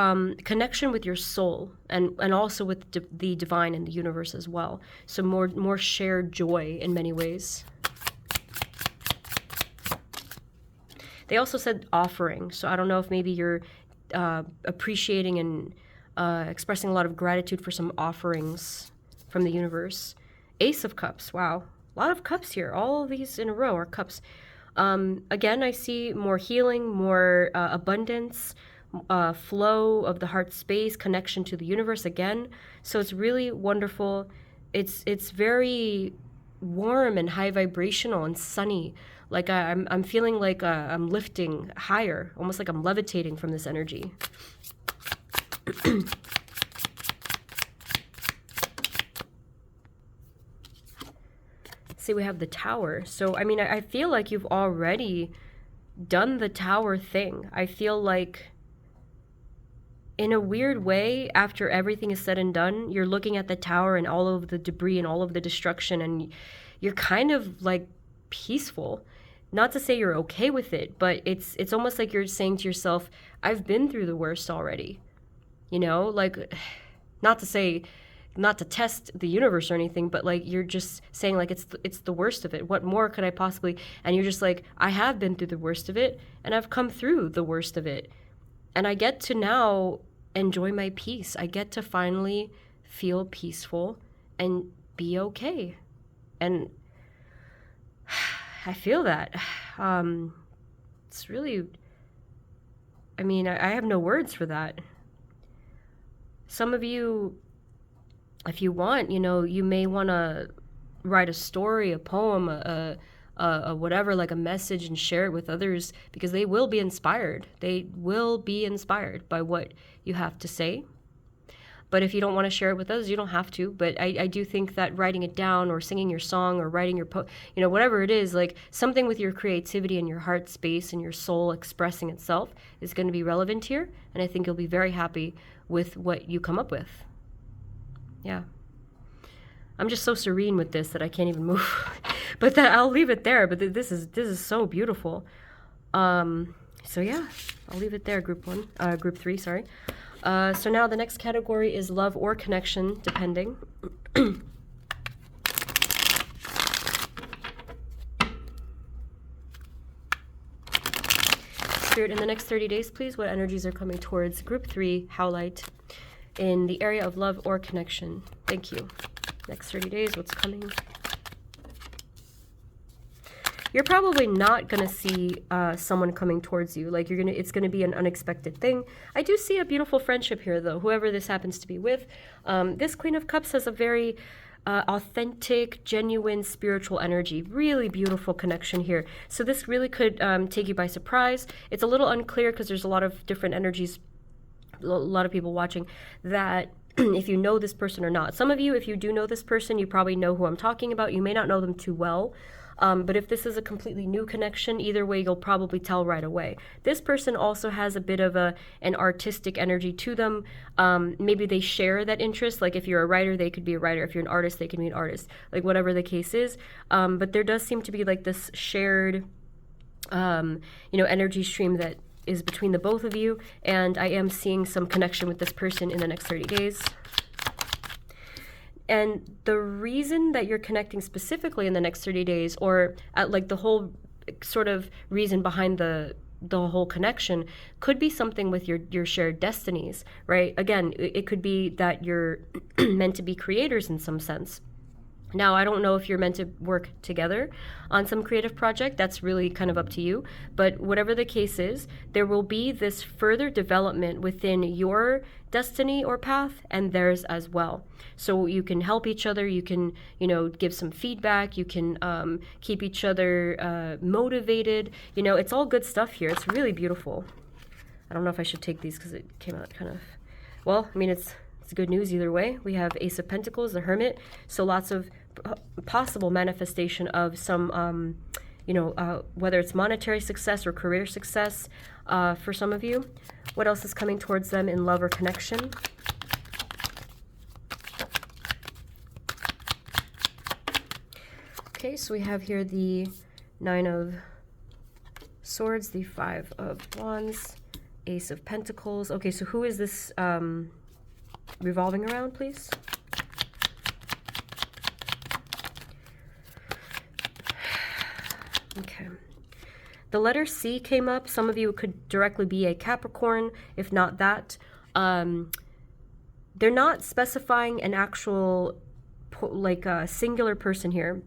connection with your soul and also with the divine and the universe as well. So more shared joy in many ways. They also said offering. So I don't know if maybe you're appreciating and expressing a lot of gratitude for some offerings from the universe. Ace of Cups, wow. A lot of cups here. All of these in a row are cups. Again, I see more healing, more abundance, flow of the heart space, connection to the universe again. So it's really wonderful. It's very warm and high vibrational and sunny. Like I'm feeling like I'm lifting higher, almost like I'm levitating from this energy. See, we have the Tower. So, I mean, I feel like you've already done the Tower thing. I feel like, in a weird way, after everything is said and done, you're looking at the Tower and all of the debris and all of the destruction, and you're kind of like peaceful. Not to say you're okay with it, but it's almost like you're saying to yourself, I've been through the worst already. You know, like, not to say, not to test the universe or anything, but like you're just saying like it's the worst of it. What more could I possibly? And you're just like, I have been through the worst of it, and I've come through the worst of it, and I get to now enjoy my peace. I get to finally feel peaceful and be okay, and I feel that. It's really. I mean, I have no words for that. Some of you, if you want, you know, you may want to write a story, a poem, a whatever, like a message, and share it with others, because they will be inspired. They will be inspired by what you have to say. But if you don't want to share it with others, you don't have to. But I do think that writing it down, or singing your song, or writing your you know, whatever it is, like something with your creativity and your heart space and your soul expressing itself is going to be relevant here. And I think you'll be very happy with what you come up with. Yeah. I'm just so serene with this that I can't even move. But that I'll leave it there. But this is so beautiful. So yeah, I'll leave it there. Group 3, sorry. So now the next category is love or connection, depending. Spirit, in the next 30 days, please, what energies are coming towards Group 3, howlite, in the area of love or connection? Thank you. Next 30 days, what's coming? You're probably not going to see someone coming towards you. Like, it's going to be an unexpected thing. I do see a beautiful friendship here, though, whoever this happens to be with. This Queen of Cups has a very authentic, genuine, spiritual energy. Really beautiful connection here. So this really could take you by surprise. It's a little unclear because there's a lot of different energies, a lot of people watching, that if you know this person or not. Some of you, if you do know this person, you probably know who I'm talking about. You may not know them too well. But if this is a completely new connection, either way, you'll probably tell right away. This person also has a bit of an artistic energy to them. Maybe they share that interest. Like if you're a writer, they could be a writer. If you're an artist, they could be an artist. Like whatever the case is. But there does seem to be like this shared, energy stream that is between the both of you. And I am seeing some connection with this person in the next 30 days. And the reason that you're connecting specifically in the next 30 days, or like the whole sort of reason behind the whole connection, could be something with your shared destinies, right? Again, it could be that you're meant to be creators in some sense. Now, I don't know if you're meant to work together on some creative project. That's really kind of up to you. But whatever the case is, there will be this further development within your destiny or path and theirs as well. So you can help each other. You can, give some feedback. You can keep each other motivated. It's all good stuff here. It's really beautiful. I don't know if I should take these because it came out kind of, well, I mean, it's good news either way. We have Ace of Pentacles, the Hermit. So lots of possible manifestation of some, whether it's monetary success or career success for some of you. What else is coming towards them in love or connection? Okay, so we have here the 9 of Swords, the 5 of Wands, Ace of Pentacles. Okay, so who is this revolving around, please? Okay. The letter C came up. Some of you could directly be a Capricorn, if not that. They're not specifying an actual, singular person here.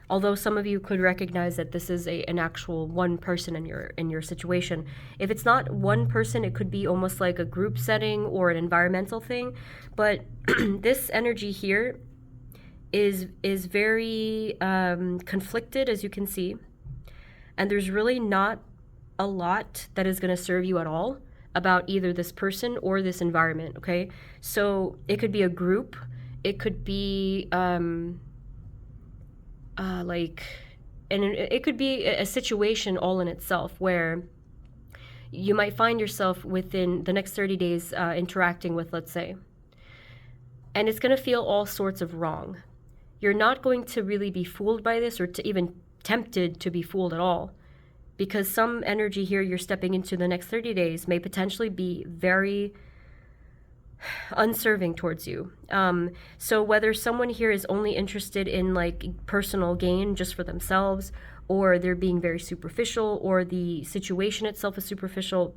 Although some of you could recognize that this is an actual one person in your situation. If it's not one person, it could be almost like a group setting or an environmental thing. But this energy here is very conflicted, as you can see. And there's really not a lot that is going to serve you at all about either this person or this environment, okay? So it could be a group. It could be like, and it could be a situation all in itself where you might find yourself within the next 30 days interacting with, let's say, and it's going to feel all sorts of wrong. You're not going to really be fooled by this or to even tempted to be fooled at all, because some energy here you're stepping into the next 30 days may potentially be very unserving towards you. So whether someone here is only interested in like personal gain just for themselves, or they're being very superficial, or the situation itself is superficial,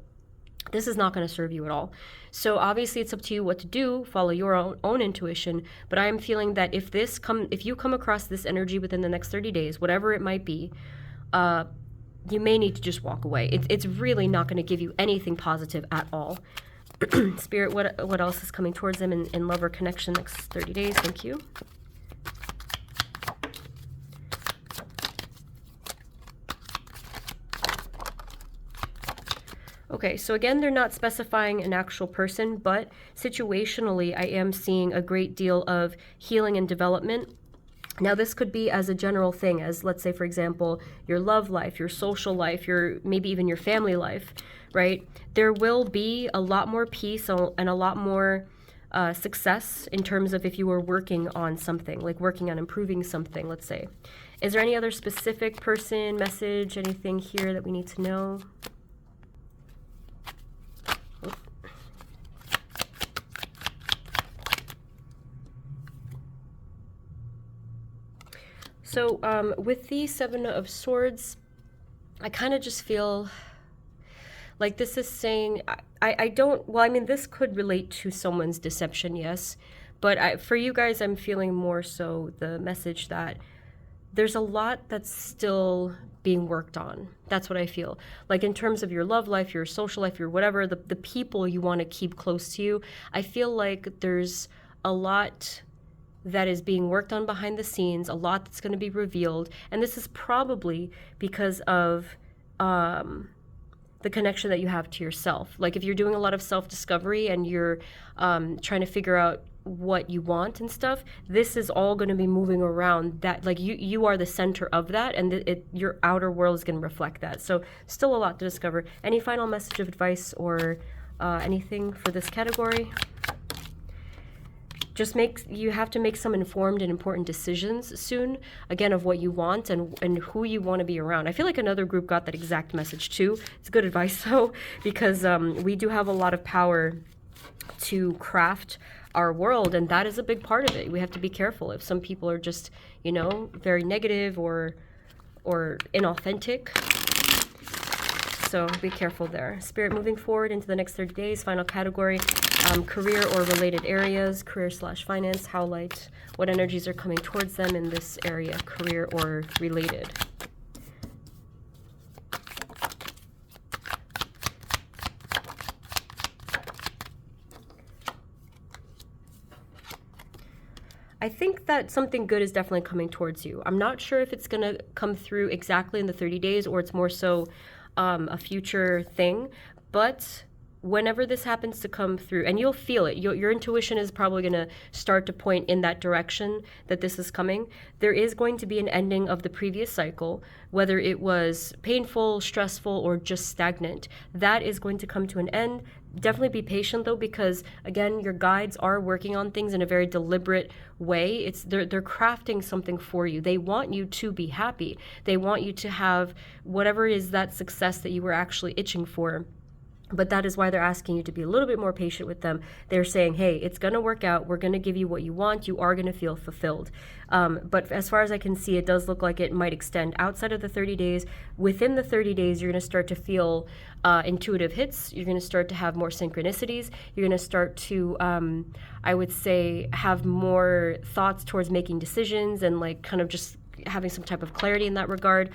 this is not going to serve you at all. So obviously it's up to you what to do, follow your own intuition, but I am feeling that if you come across this energy within the next 30 days, whatever it might be, you may need to just walk away. It's really not going to give you anything positive at all. Spirit, what else is coming towards them in love or connection next 30 days? Thank you. Okay, so again, they're not specifying an actual person, but situationally, I am seeing a great deal of healing and development. Now, this could be as a general thing, as let's say, for example, your love life, your social life, maybe even your family life, right? There will be a lot more peace and a lot more success in terms of if you were working on something, like working on improving something, let's say. Is there any other specific person, message, anything here that we need to know? So with the Seven of Swords, I kind of just feel like this is saying, I don't, well, I mean, this could relate to someone's deception, yes. But for you guys, I'm feeling more so the message that there's a lot that's still being worked on. That's what I feel. Like in terms of your love life, your social life, your whatever, the people you want to keep close to you, I feel like there's a lot that is being worked on behind the scenes, a lot that's going to be revealed. And this is probably because of the connection that you have to yourself. Like if you're doing a lot of self-discovery and you're trying to figure out what you want and stuff, this is all going to be moving around that. Like you are the center of that, and your outer world is going to reflect that. So still a lot to discover. Any final message of advice or anything for this category? You have to make some informed and important decisions soon, again, of what you want and who you want to be around. I feel like another group got that exact message too. It's good advice though, because we do have a lot of power to craft our world, and that is a big part of it. We have to be careful if some people are just, very negative or inauthentic. So be careful there. Spirit, moving forward into the next 30 days, final category, career or related areas, career/finance, howlite. What energies are coming towards them in this area, career or related? I think that something good is definitely coming towards you. I'm not sure if it's going to come through exactly in the 30 days or it's more so a future thing, but whenever this happens to come through, and you'll feel it, your intuition is probably going to start to point in that direction that this is coming. There is going to be an ending of the previous cycle, whether it was painful, stressful, or just stagnant. That is going to come to an end. Definitely be patient though, because again, your guides are working on things in a very deliberate way. They're crafting something for you. They want you to be happy. They want you to have whatever is that success that you were actually itching for. But that is why they're asking you to be a little bit more patient with them. They're saying, hey, it's going to work out. We're going to give you what you want. You are going to feel fulfilled. But as far as I can see, it does look like it might extend outside of the 30 days. Within the 30 days, you're going to start to feel intuitive hits. You're going to start to have more synchronicities. You're going to start to, I would say, have more thoughts towards making decisions and like kind of just having some type of clarity in that regard.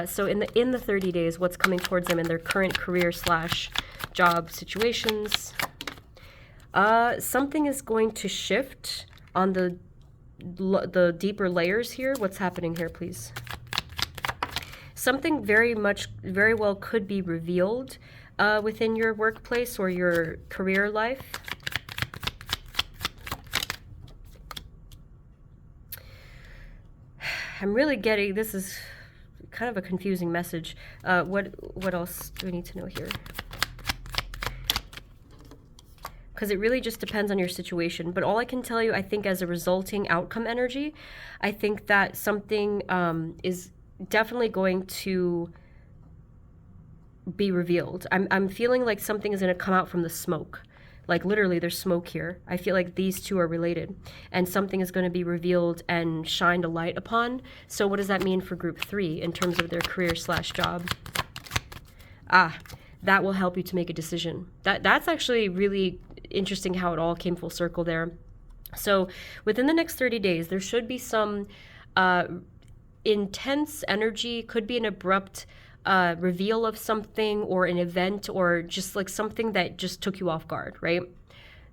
So in the 30 days, what's coming towards them in their current career/job situations? Something is going to shift on the deeper layers here. What's happening here, please? Something very well could be revealed within your workplace or your career life. I'm really getting, this is kind of a confusing message. What else do we need to know here? Because it really just depends on your situation. But all I can tell you, I think as a resulting outcome energy, I think that something is definitely going to be revealed. I'm feeling like something is going to come out from the smoke. Like literally there's smoke here. I feel like these two are related and something is going to be revealed and shined a light upon. So what does that mean for group 3 in terms of their career/job? That will help you to make a decision. That's actually really interesting how it all came full circle there. So within the next 30 days, there should be some intense energy, could be an abrupt reveal of something or an event or just like something that just took you off guard, right?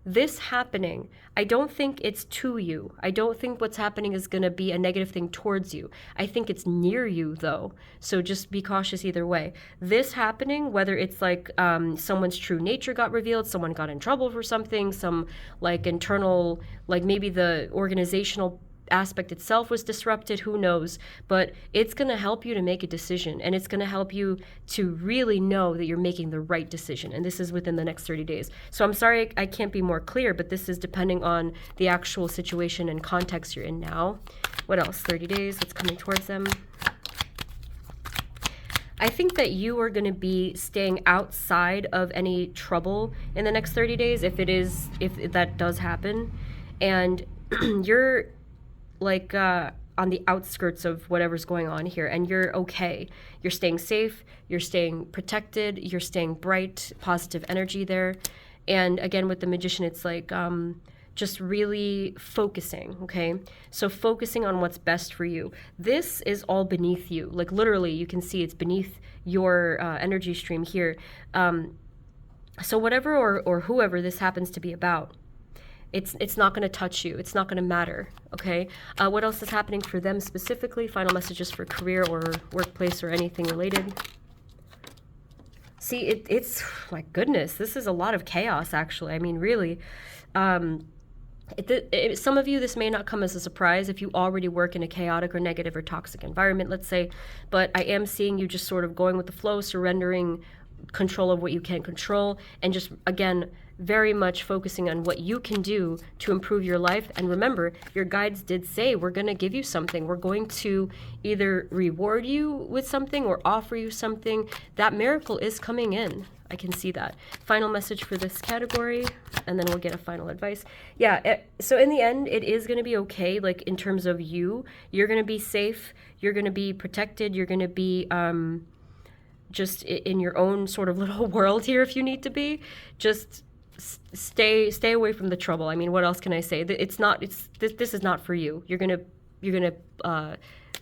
This happening, I don't think it's to you. I don't think what's happening is going to be a negative thing towards you. I think it's near you though. So just be cautious either way. This happening, whether it's like someone's true nature got revealed, someone got in trouble for something, some like internal, like maybe the organizational aspect itself was disrupted, who knows, but it's going to help you to make a decision and it's going to help you to really know that you're making the right decision, and this is within the next 30 days. So I'm sorry I can't be more clear, but this is depending on the actual situation and context you're in now. What else? 30 days, what's coming towards them? I think that you are going to be staying outside of any trouble in the next 30 days if that does happen, and you're like on the outskirts of whatever's going on here, and you're okay. You're staying safe, you're staying protected, you're staying bright, positive energy there. And again, with the Magician, it's like just really focusing, okay? So focusing on what's best for you. This is all beneath you. Like literally, you can see it's beneath your energy stream here. So whatever or whoever this happens to be about, it's not going to touch you. It's not going to matter, okay? What else is happening for them specifically? Final messages for career or workplace or anything related. See, it's, my goodness, this is a lot of chaos, actually. I mean, really. Some of you, this may not come as a surprise if you already work in a chaotic or negative or toxic environment, let's say, but I am seeing you just sort of going with the flow, surrendering control of what you can control, and just, again, very much focusing on what you can do to improve your life. And remember, your guides did say, we're going to give you something. We're going to either reward you with something or offer you something. That miracle is coming in. I can see that. Final message for this category, and then we'll get a final advice. Yeah, so in the end, it is going to be okay. Like in terms of you're going to be safe. You're going to be protected. You're going to be just in your own sort of little world here if you need to be. Just stay away from the trouble. I mean, what else can I say? This is not for you. You're gonna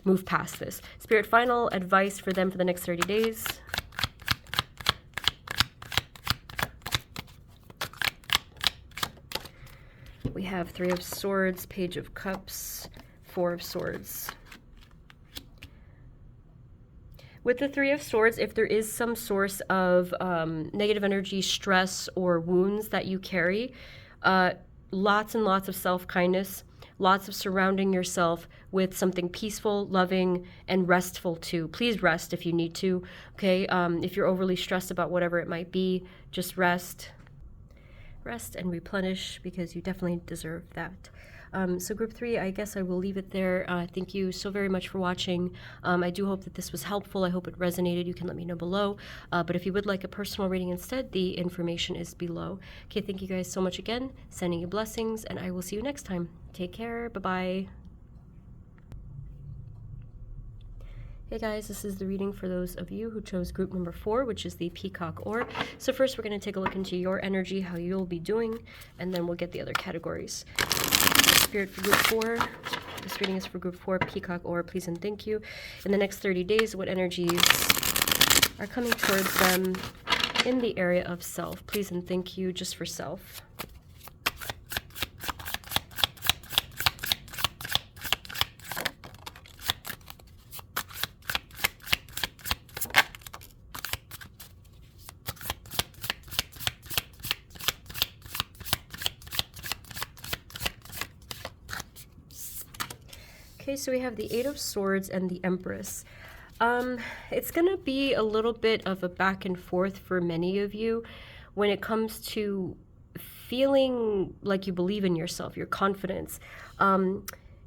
move past this. Spirit, final advice for them for the next 30 days. We have 3 of Swords, Page of Cups, 4 of Swords. With the 3 of Swords, if there is some source of negative energy, stress, or wounds that you carry, lots and lots of self-kindness, lots of surrounding yourself with something peaceful, loving, and restful too. Please rest if you need to, okay? If you're overly stressed about whatever it might be, just rest. Rest and replenish, because you definitely deserve that. So group 3, I guess I will leave it there. Thank you so very much for watching. I do hope that this was helpful. I hope it resonated. You can let me know below. But if you would like a personal reading instead, the information is below. Okay, thank you guys so much again. Sending you blessings, and I will see you next time. Take care. Bye-bye. Hey guys, this is the reading for those of you who chose group number 4, which is the Peacock Orb. So first we're going to take a look into your energy, how you'll be doing, and then we'll get the other categories. Spirit for group 4. This reading is for group 4, Peacock Orb. Please and thank you. In the next 30 days, what energies are coming towards them in the area of self? Please and thank you, just for self. Okay, so we have the Eight of Swords and the Empress. It's going to be a little bit of a back and forth for many of you when it comes to feeling like you believe in yourself, your confidence.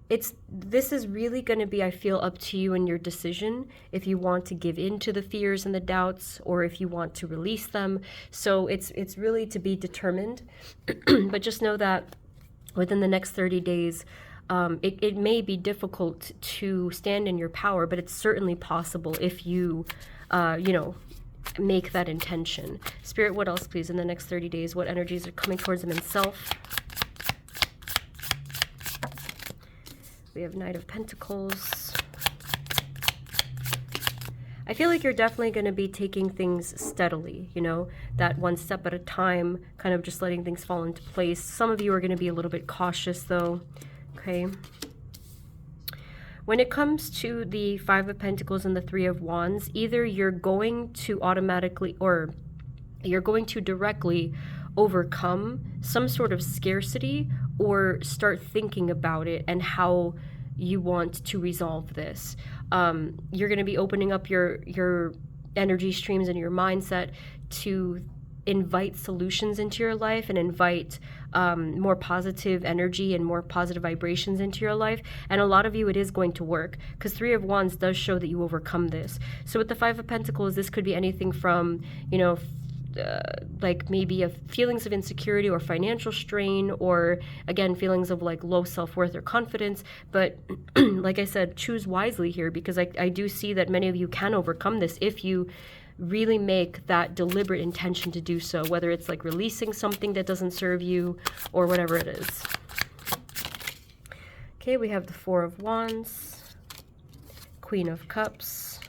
This is really going to be, I feel, up to you and your decision if you want to give in to the fears and the doubts or if you want to release them. So it's really to be determined. But just know that within the next 30 days, it may be difficult to stand in your power, but it's certainly possible if you, make that intention. Spirit, what else, please, in the next 30 days? What energies are coming towards them in self? We have Knight of Pentacles. I feel like you're definitely going to be taking things steadily, that one step at a time, kind of just letting things fall into place. Some of you are going to be a little bit cautious, though. Okay. When it comes to the Five of Pentacles and the Three of Wands, either you're going to automatically or you're going to directly overcome some sort of scarcity or start thinking about it and how you want to resolve this. You're going to be opening up your energy streams and your mindset to invite solutions into your life and invite more positive energy and more positive vibrations into your life. And a lot of you, it is going to work because Three of Wands does show that you overcome this. So with the Five of Pentacles, this could be anything from, like maybe feelings of insecurity or financial strain, or again, feelings of like low self-worth or confidence. But like I said, choose wisely here, because I do see that many of you can overcome this if you really make that deliberate intention to do so, whether it's like releasing something that doesn't serve you or whatever it is. Okay, we have the Four of Wands, Queen of Cups,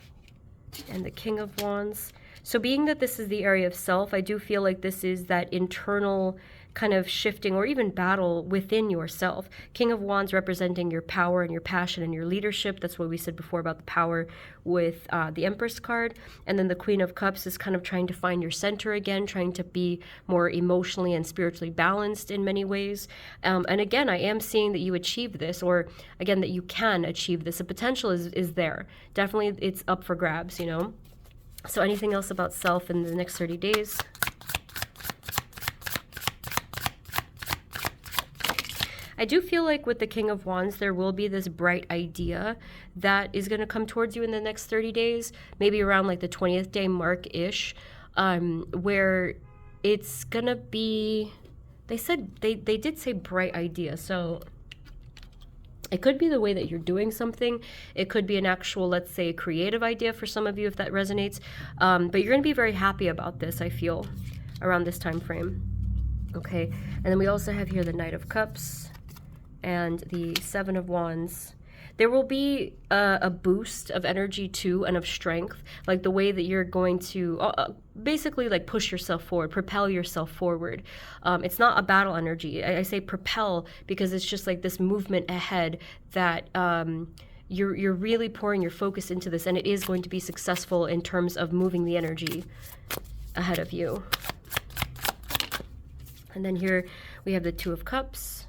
and the King of Wands. So being that this is the area of self, I do feel like this is that internal kind of shifting or even battle within yourself. King of Wands representing your power and your passion and your leadership. That's what we said before about the power with the Empress card. And then the Queen of Cups is kind of trying to find your center again, trying to be more emotionally and spiritually balanced in many ways. And again, I am seeing that you achieve this, or again, that you can achieve this. The potential is there. Definitely it's up for grabs, So anything else about self in the next 30 days? I do feel like with the King of Wands, there will be this bright idea that is going to come towards you in the next 30 days, maybe around like the 20th day mark-ish, where it's going to be, they did say bright idea, so it could be the way that you're doing something. It could be an actual, let's say, creative idea for some of you if that resonates. But you're going to be very happy about this, I feel, around this time frame. Okay, and then we also have here the Knight of Cups and the Seven of Wands. There will be a boost of energy too, and of strength, like the way that you're going to basically like push yourself forward, propel yourself forward. It's not a battle energy. I say propel because it's just like this movement ahead that you're really pouring your focus into this, and it is going to be successful in terms of moving the energy ahead of you. And then here we have the Two of Cups.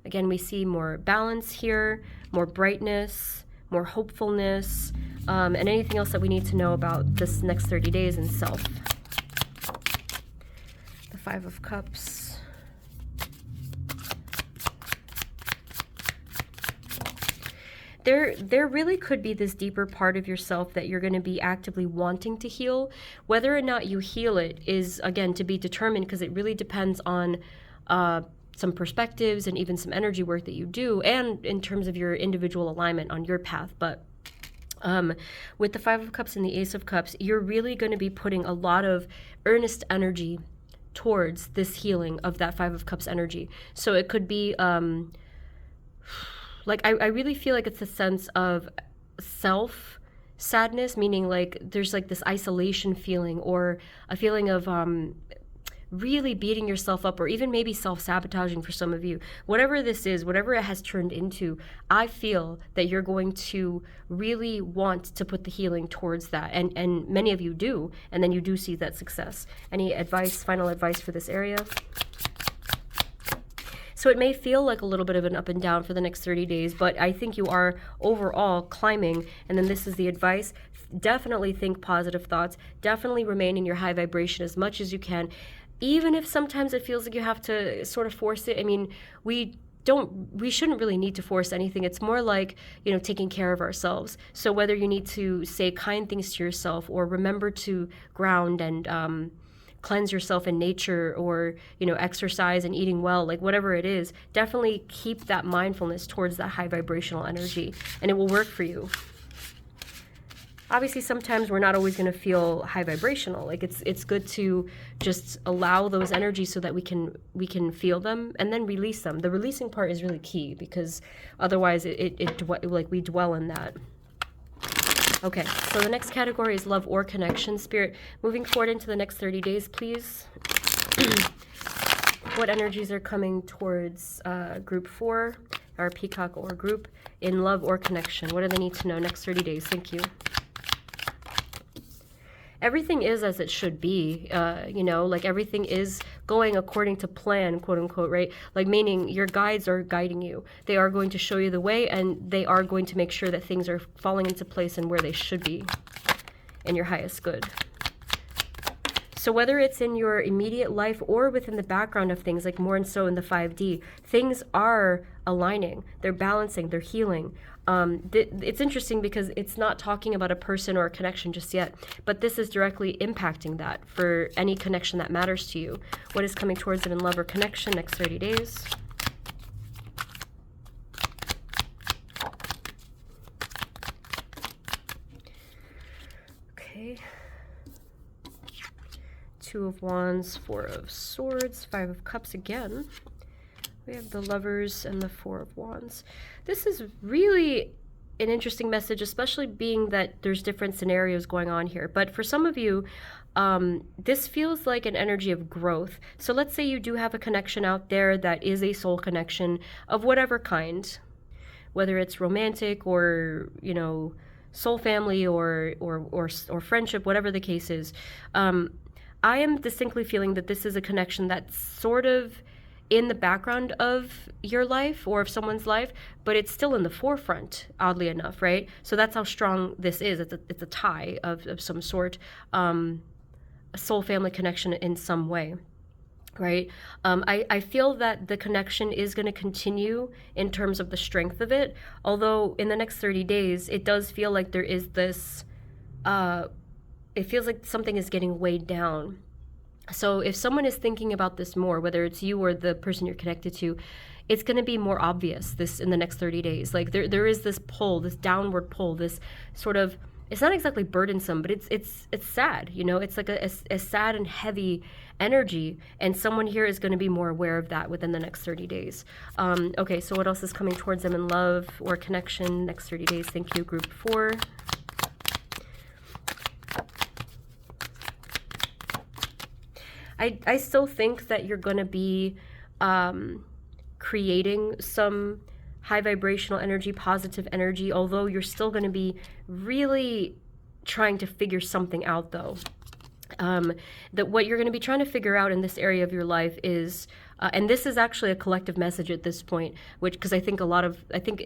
Again, we see more balance here, more brightness, more hopefulness, and anything else that we need to know about this next 30 days in self. The Five of Cups. There really could be this deeper part of yourself that you're going to be actively wanting to heal. Whether or not you heal it is, again, to be determined, because it really depends on some perspectives and even some energy work that you do, and in terms of your individual alignment on your path. But with the Five of Cups and the Ace of Cups, you're really going to be putting a lot of earnest energy towards this healing of that Five of Cups energy. So it could be like I really feel like it's a sense of self sadness, meaning like there's like this isolation feeling, or a feeling of really beating yourself up, or even maybe self-sabotaging for some of you. Whatever this is, whatever it has turned into, I feel that you're going to really want to put the healing towards that, and many of you do, and then you do see that success. Any advice, final advice for this area? So it may feel like a little bit of an up and down for the next 30 days, but I think you are overall climbing. And then this is the advice. Definitely think positive thoughts. Definitely remain in your high vibration as much as you can. Even if sometimes it feels like you have to sort of force it. I mean, we shouldn't really need to force anything. It's more like, taking care of ourselves. So whether you need to say kind things to yourself, or remember to ground and cleanse yourself in nature, or exercise and eating well, like whatever it is, definitely keep that mindfulness towards that high vibrational energy, and it will work for you. Obviously, sometimes we're not always going to feel high vibrational. Like it's good to just allow those energies so that we can feel them and then release them. The releasing part is really key, because otherwise we dwell in that. Okay, so the next category is love or connection. Spirit, moving forward into the next 30 days, please. What energies are coming towards group 4, our peacock or group, in love or connection? What do they need to know next 30 days? Thank you. Everything is as it should be, like everything is going according to plan, quote unquote, right? Like, meaning your guides are guiding you. They are going to show you the way, and they are going to make sure that things are falling into place and where they should be in your highest good. So whether it's in your immediate life or within the background of things, like more and so in the 5D, things are aligning, they're balancing, they're healing. It's interesting because it's not talking about a person or a connection just yet, but this is directly impacting that for any connection that matters to you. What is coming towards it in love or connection next 30 days? Okay. 2 of Wands, 4 of Swords, 5 of Cups again. We have the Lovers and the 4 of Wands. This is really an interesting message, especially being that there's different scenarios going on here. But for some of you, this feels like an energy of growth. So let's say you do have a connection out there that is a soul connection of whatever kind, whether it's romantic or, soul family or friendship, whatever the case is. I am distinctly feeling that this is a connection that's sort of in the background of your life or of someone's life, but it's still in the forefront, oddly enough, right? So that's how strong this is. It's a tie of some sort, a soul family connection in some way, right? I feel that the connection is going to continue in terms of the strength of it, although in the next 30 days, it does feel like there is this, it feels like something is getting weighed down. So if someone is thinking about this more, whether it's you or the person you're connected to, it's going to be more obvious this in the next 30 days. Like there is this pull, this downward pull, this sort of, it's not exactly burdensome, but it's sad, it's like a sad and heavy energy, and someone here is going to be more aware of that within the next 30 days. Okay, so what else is coming towards them in love or connection next 30 days? Thank you, group 4. I still think that you're going to be creating some high vibrational energy, positive energy, although you're still going to be really trying to figure something out, though. That what you're going to be trying to figure out in this area of your life is, and this is actually a collective message at this point, which, because I think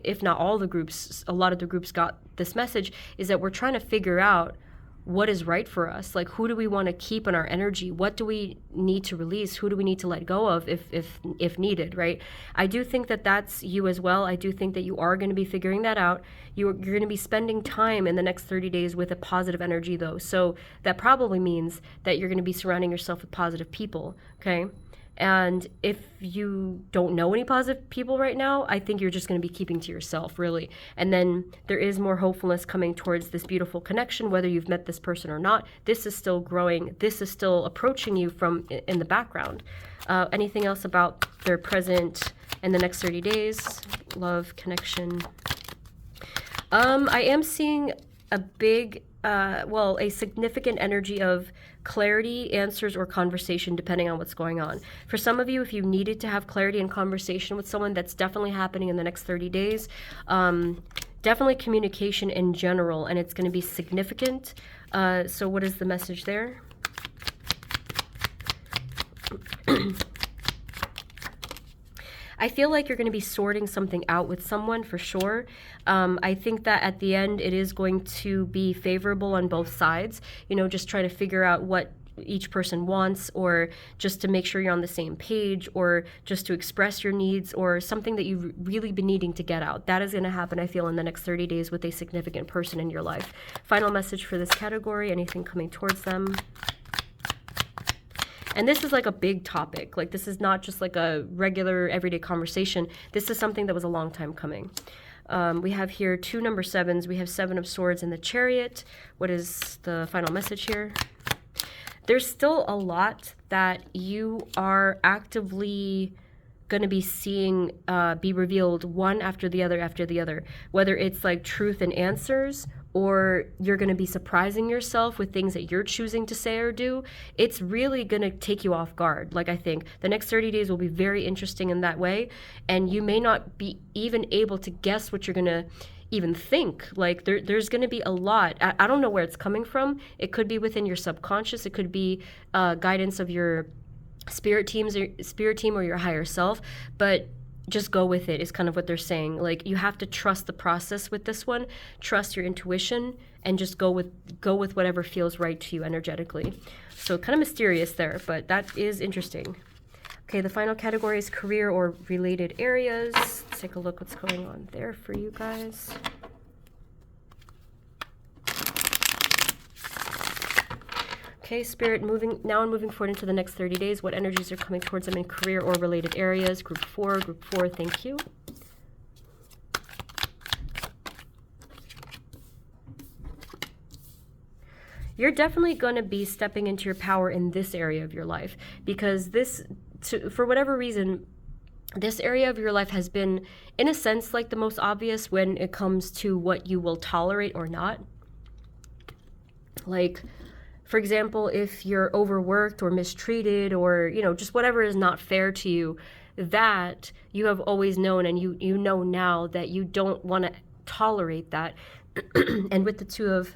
if not all the groups, a lot of the groups got this message, is that we're trying to figure out what is right for us. Like, who do we want to keep in our energy? What do we need to release? Who do we need to let go of if needed, right? I do think that that's you as well. I do think that you are going to be figuring that out. You're going to be spending time in the next 30 days with a positive energy, though. So that probably means that you're going to be surrounding yourself with positive people, okay? And if you don't know any positive people right now, I think you're just going to be keeping to yourself, really. And then there is more hopefulness coming towards this beautiful connection, whether you've met this person or not. This is still growing. This is still approaching you from in the background. Anything else about their present in the next 30 days? Love, connection. I am seeing a big, a significant energy of clarity, answers, or conversation, depending on what's going on. For some of you, if you needed to have clarity and conversation with someone, that's definitely happening in the next 30 days. Definitely communication in general, and it's going to be significant. So what is the message there? I feel like you're going to be sorting something out with someone for sure. I think that at the end it is going to be favorable on both sides, you know, just try to figure out what each person wants, or just to make sure you're on the same page, or just to express your needs, or something that you've really been needing to get out. That is going to happen, I feel, in the next 30 days with a significant person in your life. Final message for this category, anything coming towards them. And this is like a big topic. Like, this is not just like a regular everyday conversation. This is something that was a long time coming. We have here 2 number 7s. We have 7 of Swords in the Chariot. What is the final message here? There's still a lot that you are actively going to be seeing be revealed one after the other, whether it's like truth and answers, or you're going to be surprising yourself with things that you're choosing to say or do. It's really going to take you off guard. Like, I think the next 30 days will be very interesting in that way, and you may not be even able to guess what you're going to even think. Like, there's going to be a lot. I don't know where it's coming from. It could be within your subconscious. It could be guidance of your spirit team or your higher self, but just go with it is kind of what they're saying. Like, you have to trust the process with this one, trust your intuition, and just go with whatever feels right to you energetically. So kind of mysterious there, but that is interesting. Okay, the final category is career or related areas. Let's take a look what's going on there for you guys. Okay, Spirit, moving forward into the next 30 days. What energies are coming towards them in career or related areas? Group 4, thank you. You're definitely going to be stepping into your power in this area of your life, because for whatever reason, this area of your life has been, in a sense, like the most obvious when it comes to what you will tolerate or not. Like, for example, if you're overworked or mistreated, or, you know, just whatever is not fair to you, that you have always known, and you know now that you don't want to tolerate that. And with the 2 of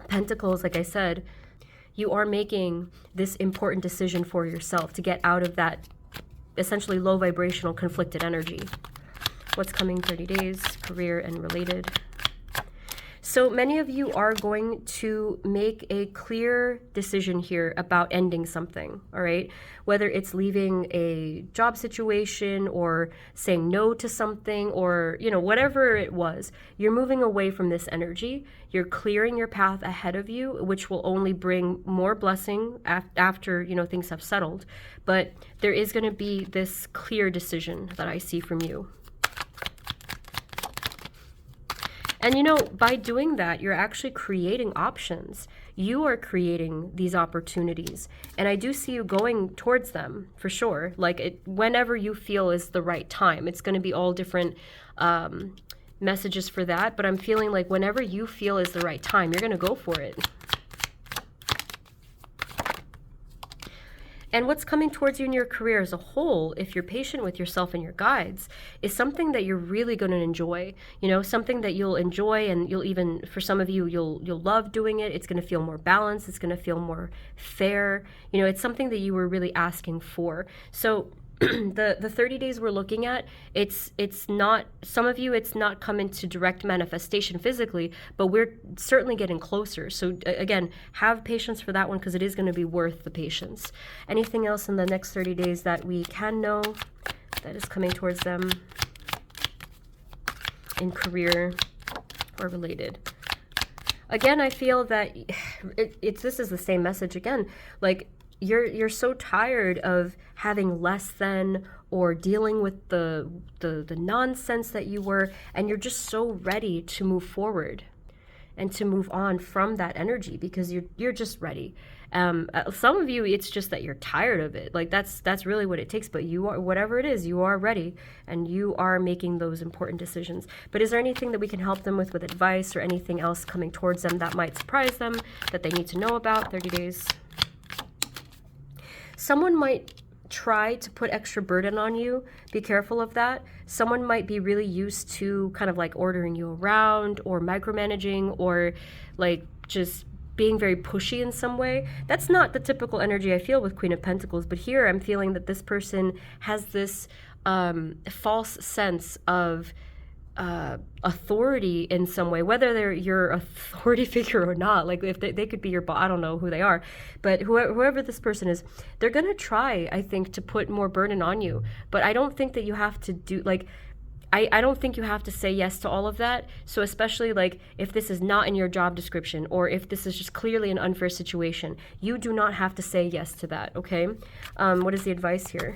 Pentacles, like I said, you are making this important decision for yourself to get out of that essentially low vibrational conflicted energy. What's coming 30 days, career and related? So many of you are going to make a clear decision here about ending something, all right? Whether it's leaving a job situation, or saying no to something, or, you know, whatever it was, you're moving away from this energy. You're clearing your path ahead of you, which will only bring more blessing after, you know, things have settled. But there is going to be this clear decision that I see from you. And, you know, by doing that, you're actually creating options. You are creating these opportunities. And I do see you going towards them, for sure. Like, whenever you feel is the right time. It's going to be all different messages for that. But I'm feeling like whenever you feel is the right time, you're going to go for it. And what's coming towards you in your career as a whole, if you're patient with yourself and your guides, is something that you're really going to enjoy. You know, something that you'll enjoy, and you'll even, for some of you, you'll love doing it. It's going to feel more balanced. It's going to feel more fair. You know, it's something that you were really asking for. So the 30 days we're looking at, it's not, some of you, it's not come into direct manifestation physically, but we're certainly getting closer. So again, have patience for that one, because it is going to be worth the patience. Anything else in the next 30 days that we can know that is coming towards them in career or related? Again, I feel that this is the same message again. Like, you're so tired of having less than, or dealing with the nonsense that you were, and you're just so ready to move forward and to move on from that energy, because you're just ready. Some of you, it's just that you're tired of it. Like, that's really what it takes. But you are, whatever it is, you are ready, and you are making those important decisions. But is there anything that we can help them with advice, or anything else coming towards them that might surprise them, that they need to know about? 30 days. Someone might try to put extra burden on you. Be careful of that. Someone might be really used to kind of like ordering you around, or micromanaging, or like just being very pushy in some way. That's not the typical energy I feel with Queen of Pentacles, but here I'm feeling that this person has this false sense of authority in some way, whether they're your authority figure or not. Like if they could be your boss, I don't know who they are, but whoever this person is, they're gonna try, I think, to put more burden on you. But I don't think that you have to do like, I don't think you have to say yes to all of that. So especially like if this is not in your job description, or if this is just clearly an unfair situation, you do not have to say yes to that, okay? What is the advice here?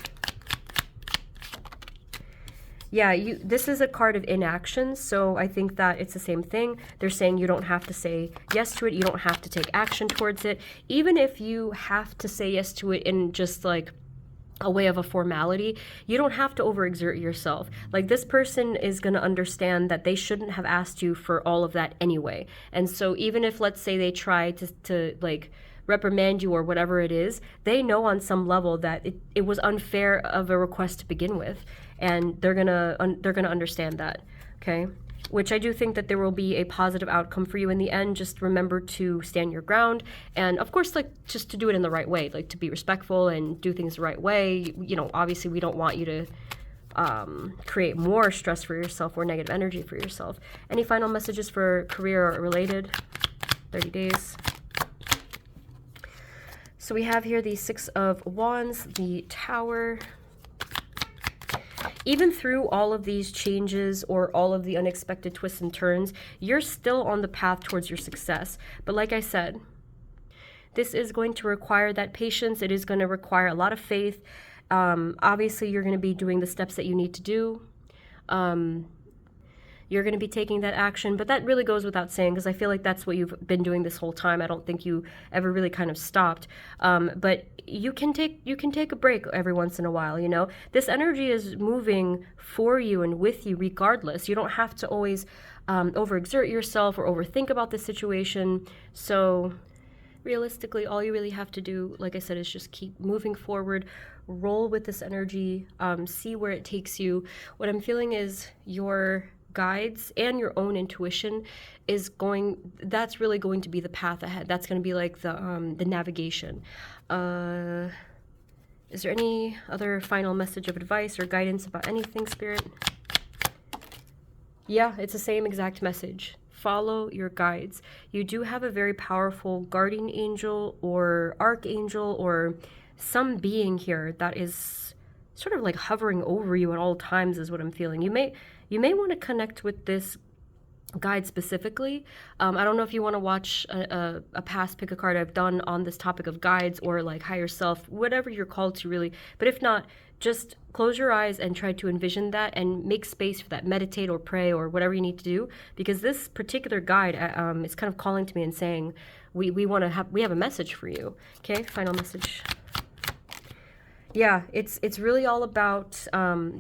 Yeah, this is a card of inaction, so I think that it's the same thing. They're saying you don't have to say yes to it, you don't have to take action towards it. Even if you have to say yes to it in just like a way of a formality, you don't have to overexert yourself. Like this person is going to understand that they shouldn't have asked you for all of that anyway. And so even if, let's say, they try to like reprimand you or whatever it is, they know on some level that it was unfair of a request to begin with, and they're gonna understand that, okay? Which I do think that there will be a positive outcome for you in the end. Just remember to stand your ground, and of course, like, just to do it in the right way, like to be respectful and do things the right way. You know, obviously we don't want you to create more stress for yourself or negative energy for yourself. Any final messages for career or related? 30 days. So we have here the Six of Wands, the Tower. Even through all of these changes or all of the unexpected twists and turns, you're still on the path towards your success. But like I said, this is going to require that patience. It is going to require a lot of faith. Obviously, you're going to be doing the steps that you need to do. You're going to be taking that action, but that really goes without saying, because I feel like that's what you've been doing this whole time. I don't think you ever really kind of stopped. But you can take a break every once in a while, you know? This energy is moving for you and with you regardless. You don't have to always overexert yourself or overthink about the situation. So realistically, all you really have to do, like I said, is just keep moving forward, roll with this energy, see where it takes you. What I'm feeling is your guides and your own intuition that's really going to be the path ahead. That's going to be like the navigation. Is there any other final message of advice or guidance about anything, Spirit? Yeah, it's the same exact message. Follow your guides. You do have a very powerful guardian angel or archangel or some being here that is sort of like hovering over you at all times, is what I'm feeling. You may want to connect with this guide specifically. I don't know if you want to watch a past pick a card I've done on this topic of guides, or like higher self, whatever you're called to really. But if not, just close your eyes and try to envision that and make space for that. Meditate or pray or whatever you need to do, because this particular guide is kind of calling to me and saying we have a message for you. Okay, final message. Yeah, it's really all about,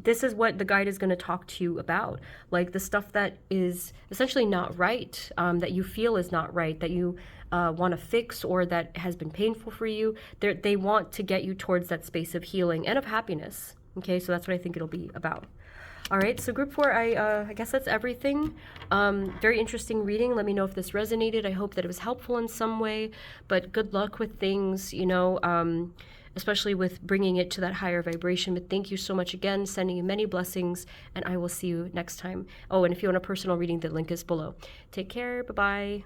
this is what the guide is going to talk to you about, like the stuff that is essentially not right, that you feel is not right, that you want to fix, or that has been painful for you. They want to get you towards that space of healing and of happiness. Okay, so that's what I think it'll be about. All right, so group 4, I guess that's everything. Very interesting reading. Let me know if this resonated. I hope that it was helpful in some way, but good luck with things, you know, especially with bringing it to that higher vibration. But thank you so much again, sending you many blessings, and I will see you next time. Oh, and if you want a personal reading, the link is below. Take care. Bye-bye.